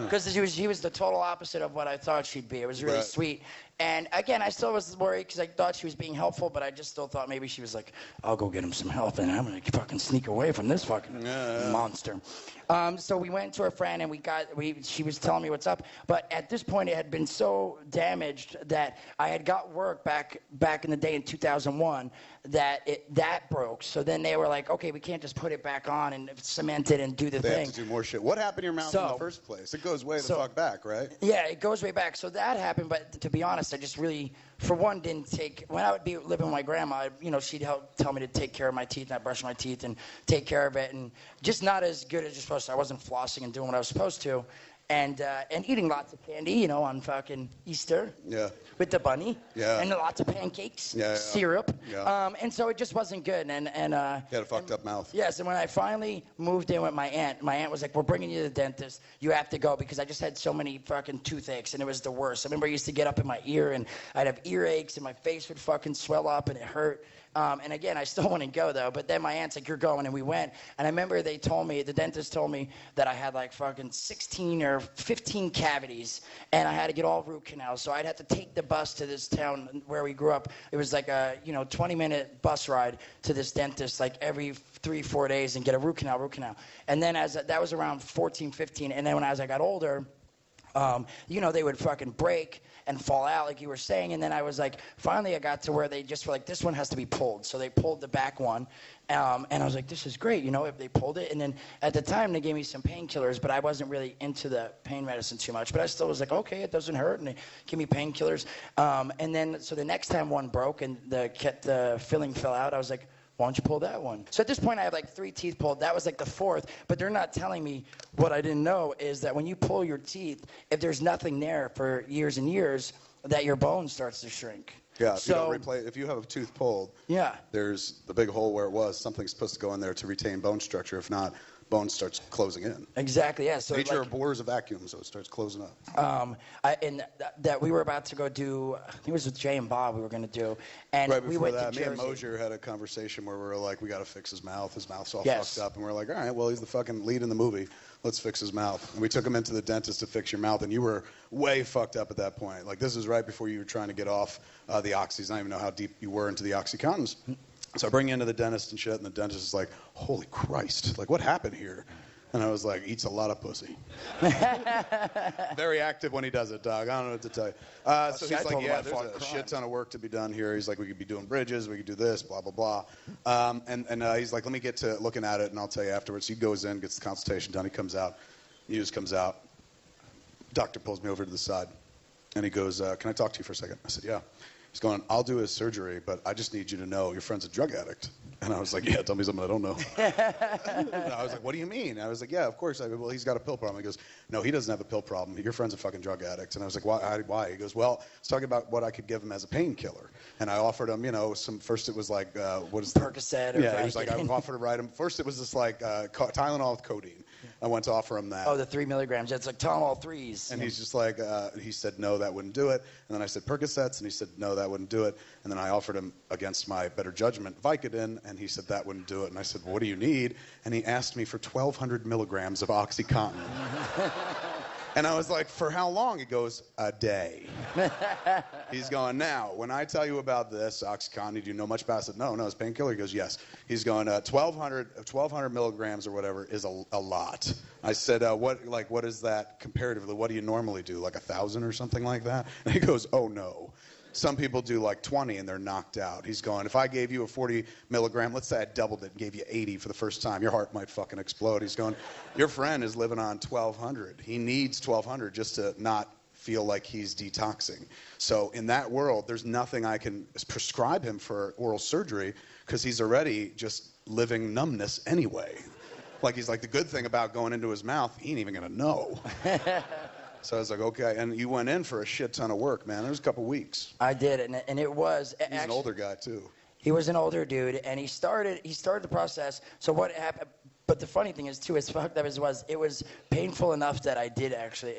Because she was the total opposite of what I thought she'd be. It was really sweet. And again, I still was worried because I thought she was being helpful, but I just still thought maybe she was like, I'll go get him some help and I'm going to fucking sneak away from this fucking monster. So we went to her friend and she was telling me what's up. But at this point, it had been so damaged that I had got work back in the day in 2001 that broke. So then they were like, okay, we can't just put it back on and cement it and do the thing. They have to do more shit. What happened to your mouth in the first place? It goes way the fuck back, right? Yeah, it goes way back. So that happened, but to be honest, I just really, for one, didn't take, when I would be living with my grandma, she'd tell me to take care of my teeth, and I'd brush my teeth and take care of it, and just not as good as you're supposed to. I wasn't flossing and doing what I was supposed to, and eating lots of candy, on fucking Easter. Yeah. With the bunny. Yeah. And lots of pancakes. Yeah. Syrup. Yeah. And so it just wasn't good, and you had a fucked up mouth. Yes, and when I finally moved in with my aunt was like, we're bringing you to the dentist. You have to go, because I just had so many fucking toothaches, and it was the worst. I remember I used to get up in my ear, and I'd have earaches, and my face would fucking swell up, and it hurt. And again, I still wouldn't go, though. But then my aunt's like, you're going, and we went. And I remember the dentist told me that I had like fucking 16 or 15 cavities, and I had to get all root canals. So I'd have to take the bus to this town where we grew up. It was like a 20-minute bus ride to this dentist like every 3-4 days and get a root canal. And then that was around 14, 15. And then as I got older, they would fucking break and fall out, like you were saying. And then I was like, finally I got to where they just were like, this one has to be pulled. So they pulled the back one. And I was like, this is great, if they pulled it. And then at the time they gave me some painkillers, but I wasn't really into the pain medicine too much. But I still was like, okay, it doesn't hurt. And they give me painkillers. And then, so the next time one broke and the filling fell out, I was like, why don't you pull that one? So at this point, I have like 3 teeth pulled. That was like the 4th, but they're not telling me what I didn't know is that when you pull your teeth, if there's nothing there for years and years, that your bone starts to shrink. Yeah, if you have a tooth pulled, there's the big hole where it was. Something's supposed to go in there to retain bone structure. If not, bone starts closing in. Exactly, yeah. So nature abhors a vacuum, so it starts closing up. That we were about to go do, I think it was with Jay and Bob we were going to do. And right before we went that, to me and Jersey. Mosier had a conversation where we were like, we got to fix his mouth. His mouth's all Yes. fucked up. And we're like, all right, well, he's the fucking lead in the movie. Let's fix his mouth. And we took him into the dentist to fix your mouth, and you were way fucked up at that point. Like, this is right before you were trying to get off the oxys. I don't even know how deep you were into the OxyContins. So I bring you into the dentist and shit, and the dentist is like, holy Christ, like, what happened here? And I was like, eats a lot of pussy. Very active when he does it, dog. I don't know what to tell you. So he's like, yeah, there's a shit ton of work to be done here. He's like, we could be doing bridges, we could do this, blah, blah, blah. And he's like, let me get to looking at it, and I'll tell you afterwards. He goes in, gets the consultation done. He comes out. Mewes comes out. Doctor pulls me over to the side, and he goes, can I talk to you for a second? I said, yeah. He's going, I'll do his surgery, but I just need you to know your friend's a drug addict. And I was like, yeah, tell me something I don't know. And I was like, what do you mean? I was like, yeah, of course. I go, well, he's got a pill problem. He goes, no, he doesn't have a pill problem. Your friend's a fucking drug addict. And I was like, why? He goes, well, I was talking about what I could give him as a painkiller. And I offered him, first it was like, what is that? Percocet or Yeah, he was like, I offered to write him. First it was just like Tylenol with codeine. I went to offer him that. Oh, the 3 milligrams. It's like Tylenol 3s. And he's just like, he said, no, that wouldn't do it. And then I said Percocets, and he said, no, that wouldn't do it. And then I offered him, against my better judgment, Vicodin, and he said that wouldn't do it. And I said, well, what do you need? And he asked me for 1,200 milligrams of OxyContin. And I was like, for how long? He goes, a day. He's going, now, when I tell you about this, OxyContin, do you know much about it? I said, no, it's painkiller. He goes, yes. He's going, 1,200 milligrams or whatever is a lot. I said, what is that comparatively? What do you normally do, like 1,000 or something like that? And he goes, oh, no. Some people do like 20 and they're knocked out. He's going, if I gave you a 40 milligram, let's say I doubled it and gave you 80 for the first time, your heart might fucking explode. He's going, your friend is living on 1,200. He needs 1,200 just to not feel like he's detoxing. So in that world, there's nothing I can prescribe him for oral surgery because he's already just living numbness anyway. Like he's like, the good thing about going into his mouth, he ain't even gonna know. So I was like, okay. And you went in for a shit ton of work, man. It was a couple weeks. I did, and it was. He's an older guy too. He was an older dude, and he started the process. So what happened? But the funny thing is too, as fucked up as it was painful enough that I did actually.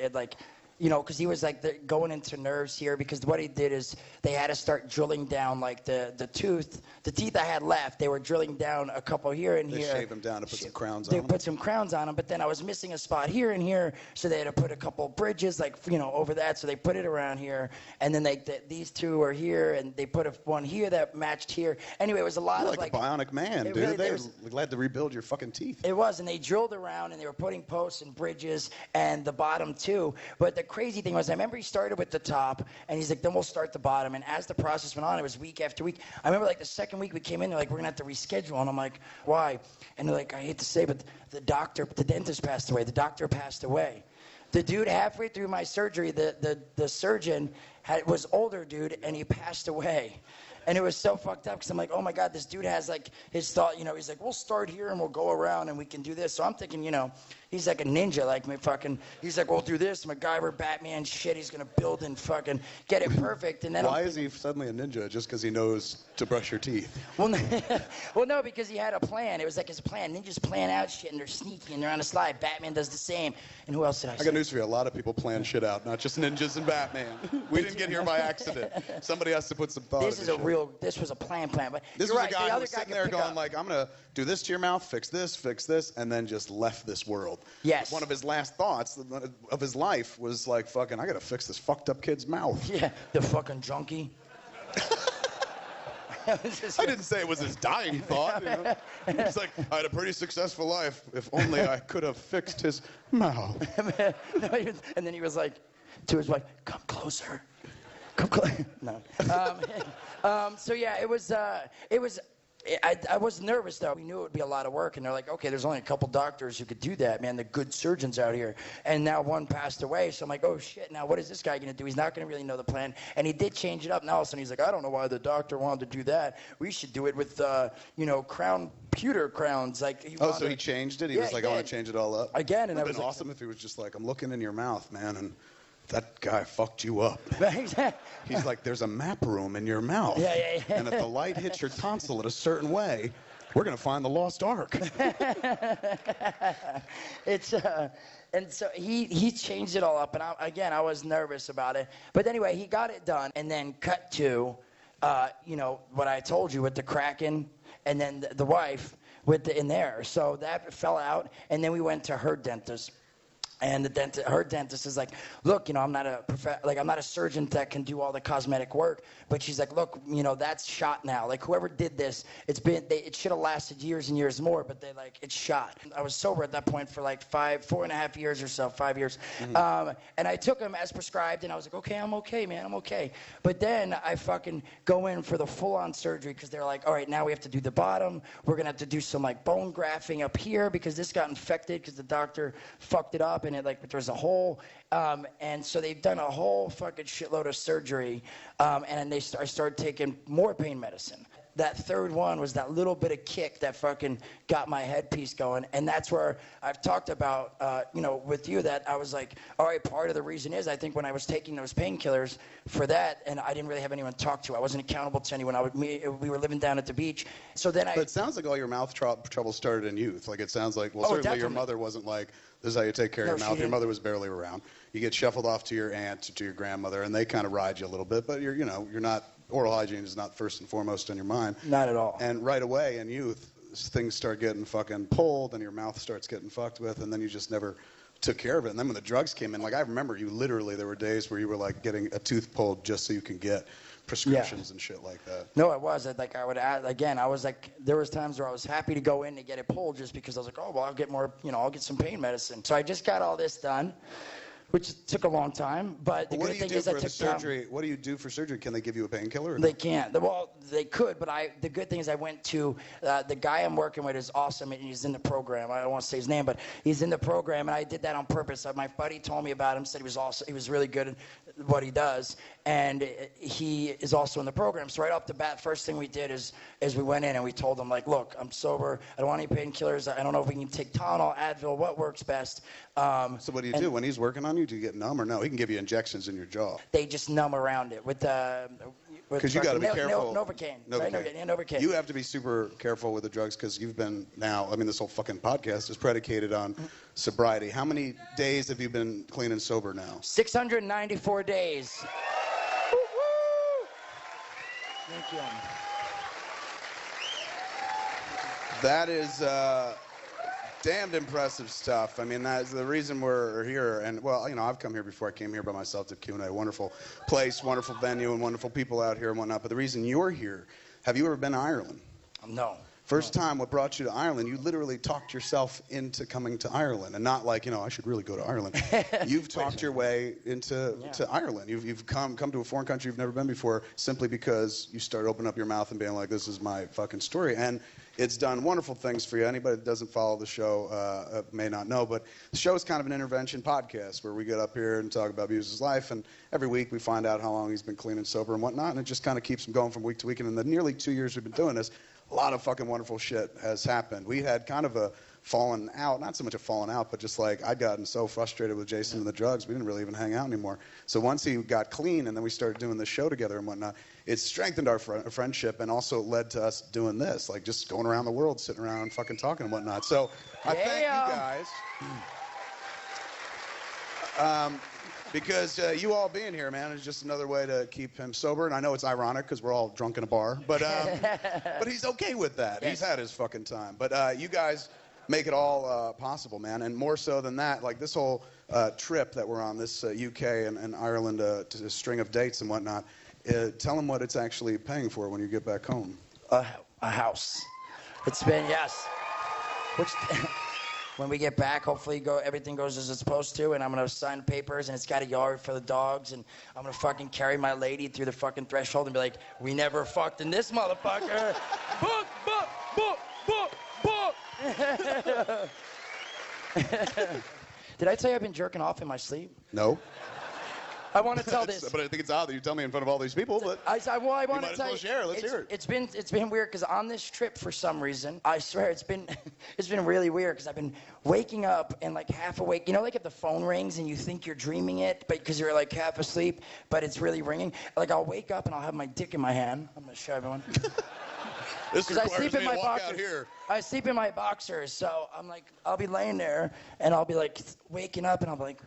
Because he was like going into nerves here. Because what he did is they had to start drilling down like the teeth I had left. They were drilling down a couple here and here. They shaved them down to put some crowns on them. They put some crowns on them, but then I was missing a spot here and here, so they had to put a couple bridges over that. So they put it around here, and then these two are here, and they put one here that matched here. Anyway, it was a lot of like a bionic man, dude. Really, they were glad to rebuild your fucking teeth. It was, and they drilled around, and they were putting posts and bridges, and the bottom too. But the crazy thing was, I remember he started with the top, and he's like, then we'll start the bottom. And as the process went on, it was week after week. I remember like the second week we came in, they're like, we're gonna have to reschedule. And I'm like, why? And they're like, I hate to say, but the dentist passed away. The doctor passed away. The dude halfway through my surgery, the surgeon was older dude, and he passed away. And it was so fucked up because I'm like, oh my God, this dude has like his thought, he's like, we'll start here and we'll go around and we can do this. So I'm thinking, he's like a ninja, like me fucking, he's like, we'll do this, MacGyver, Batman, shit, he's going to build and fucking get it perfect. And then why is he suddenly a ninja? Just because he knows to brush your teeth? Well, no, because he had a plan. It was like his plan. Ninjas plan out shit and they're sneaky and they're on a slide. Batman does the same. And who else did I say? I got news for you. A lot of people plan shit out, not just ninjas and Batman. We didn't get here by accident. Somebody has to put some thought into it. This was a plan, but this was a guy who was sitting there going like, I'm going to do this to your mouth, fix this, and then just left this world. Yes. One of his last thoughts of his life was like, fucking, I got to fix this fucked up kid's mouth. Yeah, the fucking junkie. I didn't say it was his dying thought. He's like, I had a pretty successful life. If only I could have fixed his mouth. And then he was like, to his wife, come closer. Come closer. No. So yeah, it was. I was nervous though. We knew it would be a lot of work, and they're like, okay, there's only a couple doctors who could do that, man. The good surgeons out here, and now one passed away. So I'm like, oh shit. Now what is this guy gonna do? He's not gonna really know the plan. And he did change it up. Now all of a sudden he's like, I don't know why the doctor wanted to do that. We should do it with pewter crowns. Like. So he changed it. He was like, I want to change it all up. Again, and it would have been awesome if he was just like, I'm looking in your mouth, man, and that guy fucked you up. He's like, there's a map room in your mouth. Yeah. And if the light hits your tonsil in a certain way, we're going to find the lost ark. And so he changed it all up. And I was nervous about it. But anyway, he got it done. And then cut to, what I told you with the Kraken and then the wife in there. So that fell out. And then we went to her dentist. And her dentist is like, look, I'm not a surgeon that can do all the cosmetic work. But she's like, look, that's shot now. Like whoever did this, it should have lasted years and years more. But it's shot. I was sober at that point for like 4.5 years or so, 5 years. Mm-hmm. And I took him as prescribed, and I was like, okay, I'm okay, man, I'm okay. But then I fucking go in for the full-on surgery because they're like, all right, now we have to do the bottom. We're gonna have to do some like bone grafting up here because this got infected because the doctor fucked it up. And there's a hole, and so they've done a whole fucking shitload of surgery, and I started taking more pain medicine. that third one was that little bit of kick that fucking got my headpiece going. And that's where I've talked about, with you, that I was like, all right, part of the reason is I think when I was taking those painkillers for that, and I didn't really have anyone to talk to. I wasn't accountable to anyone. We were living down at the beach. So then But it sounds like all your mouth trouble started in youth. Like, it sounds like, well, certainly definitely. your mother wasn't like, this is how you take care of No, your she mouth. Your didn't. mother was barely around. You get shuffled off to your aunt, to your grandmother, and they kind of ride you a little bit. But you're not, oral hygiene is not first and foremost on your mind. Not at all. And right away in youth, things start getting fucking pulled, and your mouth starts getting fucked with, and then you just never took care of it. And then when the drugs came in, like, I remember you literally, there were days where you were like getting a tooth pulled just so you can get prescriptions and shit like that. No, it was. Like, I would add, again, I was like, there was times where I was happy to go in to get it pulled just because I was like, oh, well, I'll get more, I'll get some pain medicine. So I just got all this done, which took a long time. But the good thing is I took surgery. What do you do for surgery? Can they give you a painkiller? They can't. Well, they could, but the good thing is I went to, the guy I'm working with is awesome, and he's in the program. I don't want to say his name, but he's in the program, and I did that on purpose. My buddy told me about him, said he was awesome. He was really good at what he does, and he is also in the program. So right off the bat, first thing we did is we went in and we told him, like, look, I'm sober. I don't want any painkillers. I don't know if we can take Tylenol, Advil, what works best. So what do you do when he's working on you? Do you get numb or no? He can give you injections in your jaw. They just numb around it with because you got to be careful. Novocaine. Novocaine. Right? Novocaine. You have to be super careful with the drugs because you've been this whole fucking podcast is predicated on sobriety. How many days have you been clean and sober now? 694 days. Woo-woo! Thank you. That is damned impressive stuff. I mean, that's the reason we're here. And, well, I've come here before. I came here by myself to Q&A. Wonderful place, wonderful venue, and wonderful people out here and whatnot. But the reason you're here, have you ever been to Ireland? No. First time, what brought you to Ireland, you literally talked yourself into coming to Ireland. And not like, I should really go to Ireland. You've talked your way into to Ireland. You've come to a foreign country you've never been before simply because you started opening up your mouth and being like, this is my fucking story. And it's done wonderful things for you. Anybody that doesn't follow the show may not know, but the show is kind of an intervention podcast where we get up here and talk about Mewes' life, and every week we find out how long he's been clean and sober and whatnot, and it just kind of keeps him going from week to week. And in the nearly 2 years we've been doing this, a lot of fucking wonderful shit has happened. We had kind of a fallen out, not so much a fallen out, but just like I'd gotten so frustrated with Jason and the drugs, we didn't really even hang out anymore. So once he got clean and then we started doing the show together and whatnot, it strengthened our friendship and also led to us doing this, like just going around the world, sitting around and fucking talking and whatnot. So I thank you guys. Because you all being here, man, is just another way to keep him sober. And I know it's ironic because we're all drunk in a bar, but he's okay with that. Yes. He's had his fucking time. But you guys make it all possible, man. And more so than that, like this whole trip that we're on, this UK and Ireland to a string of dates and whatnot, tell them what it's actually paying for when you get back home. A house. It's been, yes. Which... When we get back, hopefully everything goes as it's supposed to, and I'm going to sign papers, and it's got a yard for the dogs, and I'm going to fucking carry my lady through the fucking threshold and be like, we never fucked in this motherfucker. Book, book, book, book, book. Did I tell you I've been jerking off in my sleep? No. I want to tell this. But I think it's odd that you tell me in front of all these people. But I want you to might as tell well you. Share. Let's hear it. It's been weird because on this trip for some reason, I swear it's been really weird because I've been waking up and like half awake. Like if the phone rings and you think you're dreaming it, but because you're like half asleep, but it's really ringing. Like I'll wake up and I'll have my dick in my hand. I'm gonna show everyone. Because I sleep in my boxers. I sleep in my boxers, so I'm like, I'll be laying there and I'll be like waking up and I'll be like.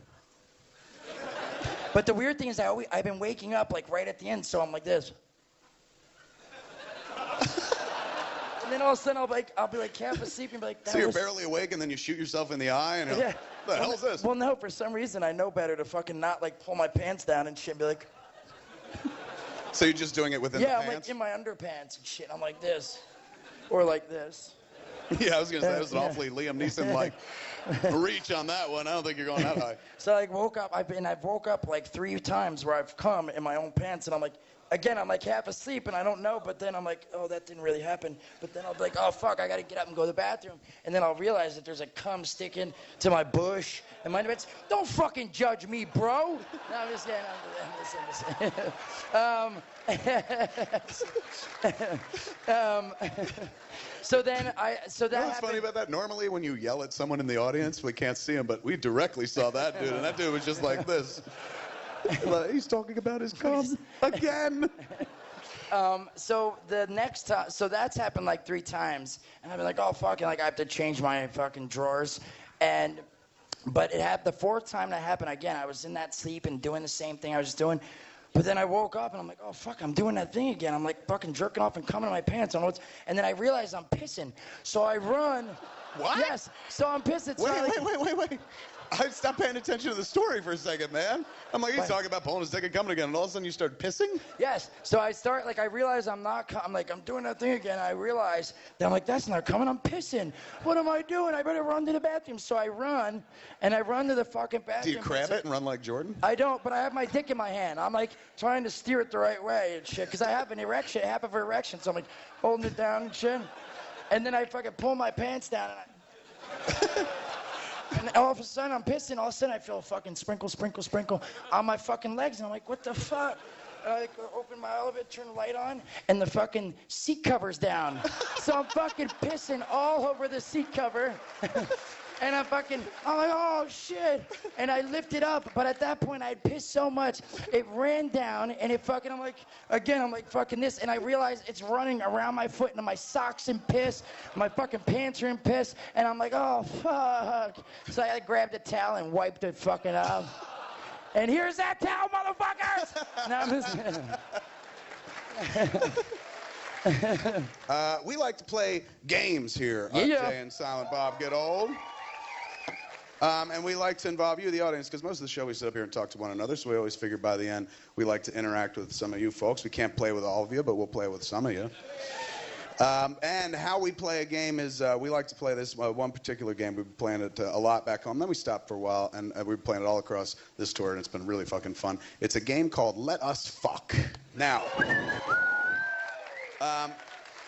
But the weird thing is I've been waking up like right at the end, so I'm like this. And then all of a sudden I'll be like half asleep and be like, so you're barely awake and then you shoot yourself in the eye and what the hell is this? Well, no, for some reason I know better to fucking not like pull my pants down and shit and be like. So you're just doing it within the pants? Yeah, I'm like in my underpants and shit. I'm like this. Or like this. Yeah, I was going to say, that was an awfully Liam Neeson-like reach on that one. I don't think you're going that high. So I woke up, I've woke up like 3 times where I've come in my own pants, and I'm like, again, I'm like half asleep, and I don't know, but then I'm like, oh, that didn't really happen. But then I'll be like, oh, fuck, I got to get up and go to the bathroom. And then I'll realize that there's a cum sticking to my bush. And my defense, don't fucking judge me, bro. No, I'm just kidding. I'm just kidding. So then so that You know what's funny about that? Normally when you yell at someone in the audience, we can't see him, but we directly saw that dude, and that dude was just like this. Like, he's talking about his cum again. So the next time, so that's happened like 3 times, and I've been like, oh fucking, like I have to change my fucking drawers, but it happened the 4th time that happened again. I was in that sleep and doing the same thing I was just doing, but then I woke up and I'm like, oh fuck, I'm doing that thing again. I'm like fucking jerking off and coming in my pants. And then I realize I'm pissing, so I run. What? Yes. So I'm pissing. Wait. I stopped paying attention to the story for a second, man. I'm like, he's talking about pulling his dick and coming again, and all of a sudden you start pissing? Yes. So I start, like, I realize I'm doing that thing again. I realize that I'm like, that's not coming, I'm pissing. What am I doing? I better run to the bathroom. So I run, and I run to the fucking bathroom. Do you crab it and run like Jordan? I don't, but I have my dick in my hand. I'm, like, trying to steer it the right way and shit, because I have an erection, half of an erection, so I'm, like, holding it down and shit. And then I fucking pull my pants down, and all of a sudden, I'm pissing. All of a sudden, I feel a fucking sprinkle on my fucking legs. And I'm like, what the fuck? And I open my elevator, turn the light on, and the fucking seat cover's down. So I'm fucking pissing all over the seat cover. And I'm like, oh shit. And I lift it up, but at that point I had pissed so much, it ran down, and it fucking, I'm like, fucking this, and I realize it's running around my foot, and my socks in piss, my fucking pants are in piss, and I'm like, oh fuck. So I grabbed a towel and wiped it fucking up. And here's that towel, motherfuckers! And I'm We like to play games here. Jay and Silent Bob Get Old. And we like to involve you, the audience, because most of the show we sit up here and talk to one another, so we always figure by the end we like to interact with some of you folks. We can't play with all of you, but we'll play with some of you. And how we play a game is we like to play this one particular game. We've been playing it a lot back home. Then we stopped for a while, and we've been playing it all across this tour, and it's been really fucking fun. It's a game called Let Us Fuck. Now,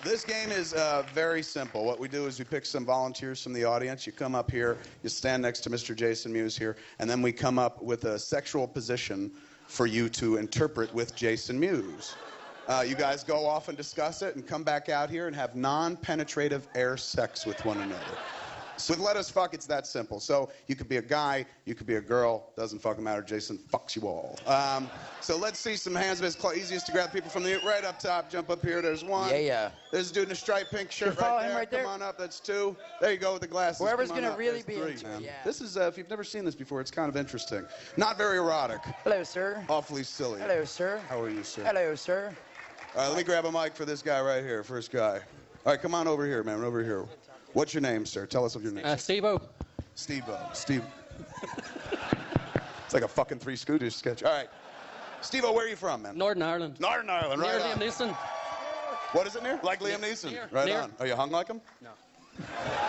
this game is very simple. What we do is we pick some volunteers from the audience. You come up here, you stand next to Mr. Jason Mewes here, and then we come up with a sexual position for you to interpret with Jason Mewes. You guys go off and discuss it and come back out here and have non-penetrative air sex with one another. So with Let Us Fuck, it's that simple. So you could be a guy, you could be a girl, doesn't fucking matter. Jason fucks you all. So let's see some hands. It's easiest to grab people from the right up top. Jump up here. There's one. Yeah. There's a dude in a striped pink shirt right there. Come on up. That's 2. There you go with the glasses. Whoever's going to really be 3, into it, yeah. This is, if you've never seen this before, it's kind of interesting. Not very erotic. Hello, sir. Awfully silly. Hello, sir. How are you, sir? Hello, sir. All right, let me grab a mic for this guy right here, first guy. All right, come on over here, man, over here. What's your name, sir? Tell us what your name is. Steve-O. Steve-O. Steve. It's like a fucking Three Stooges sketch. All right. Steve-O, where are you from, man? Northern Ireland. Northern Ireland, right Near on. Liam Neeson. What is it near? Like Liam Neeson. Near. Right Near. on. Are you hung like him? No.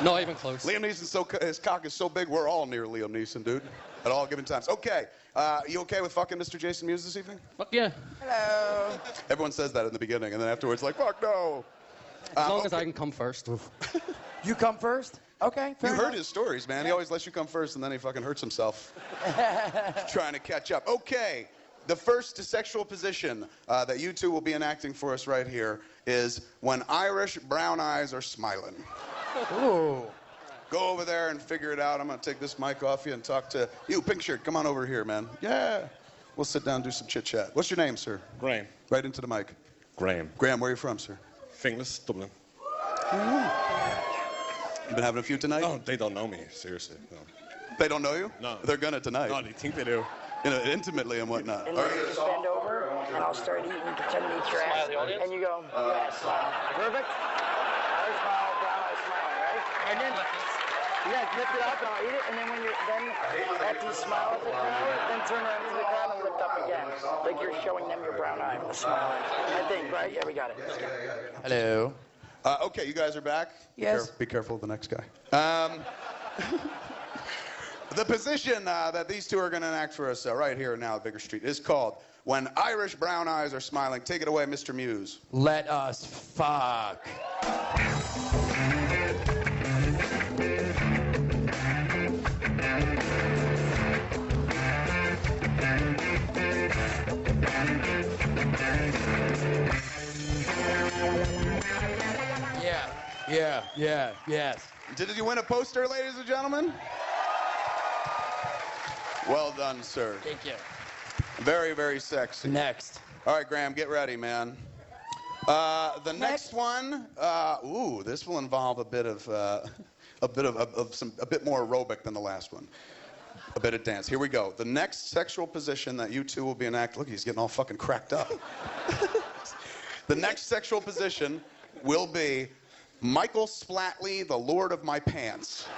Not even close. Liam Neeson, his cock is so big, we're all near Liam Neeson, dude. At all given times. Okay. You okay with fucking Mr. Jason Mewes this evening? Fuck yeah. Hello. Everyone says that in the beginning, and then afterwards, like, fuck no. As long as I can come first. You come first? Okay, fair You enough. heard his stories, man. He always lets you come first, and then he fucking hurts himself trying to catch up. Okay, the first sexual position that you two will be enacting for us right here is when Irish brown eyes are smiling. Ooh. Go over there and figure it out. I'm going to take this mic off you and talk to you. Pink shirt, come on over here, man. Yeah. We'll sit down and do some chit-chat. What's your name, sir? Graham. Right into the mic. Graham. Graham, where are you from, sir? Finglas, Dublin. You been having a few tonight? Oh, they don't know me, seriously. No. They don't know you? No. They're gonna tonight. No, they think they do. You know, intimately and whatnot. And then you just bend over, and I'll start eating, pretend to eat your ass. And you go, yeah, smile. Perfect. Irish smile, brown eye smiling, right? And then, lift it up, and I'll eat it. And then after you smile at the crowd, then turn around to the crowd and lift up again. Like you're showing them your brown eye, smiling. I think, right? Yeah, we got it. Hello. Okay, you guys are back? Yes. Be careful of the next guy. The position that these two are going to enact for us right here now at Bigger Street is called When Irish Brown Eyes Are Smiling. Take it away, Mr. Mewes. Let us fuck. Yeah, yes. Did you win a poster, ladies and gentlemen? Well done, sir. Thank you. Very, very sexy. Next. All right, Graham, get ready, man. The next one, this will involve a bit more aerobic than the last one. A bit of dance. Here we go. The next sexual position that you two will be enacting. Look, he's getting all fucking cracked up. The next sexual position will be Michael Splatly, the Lord of My Pants.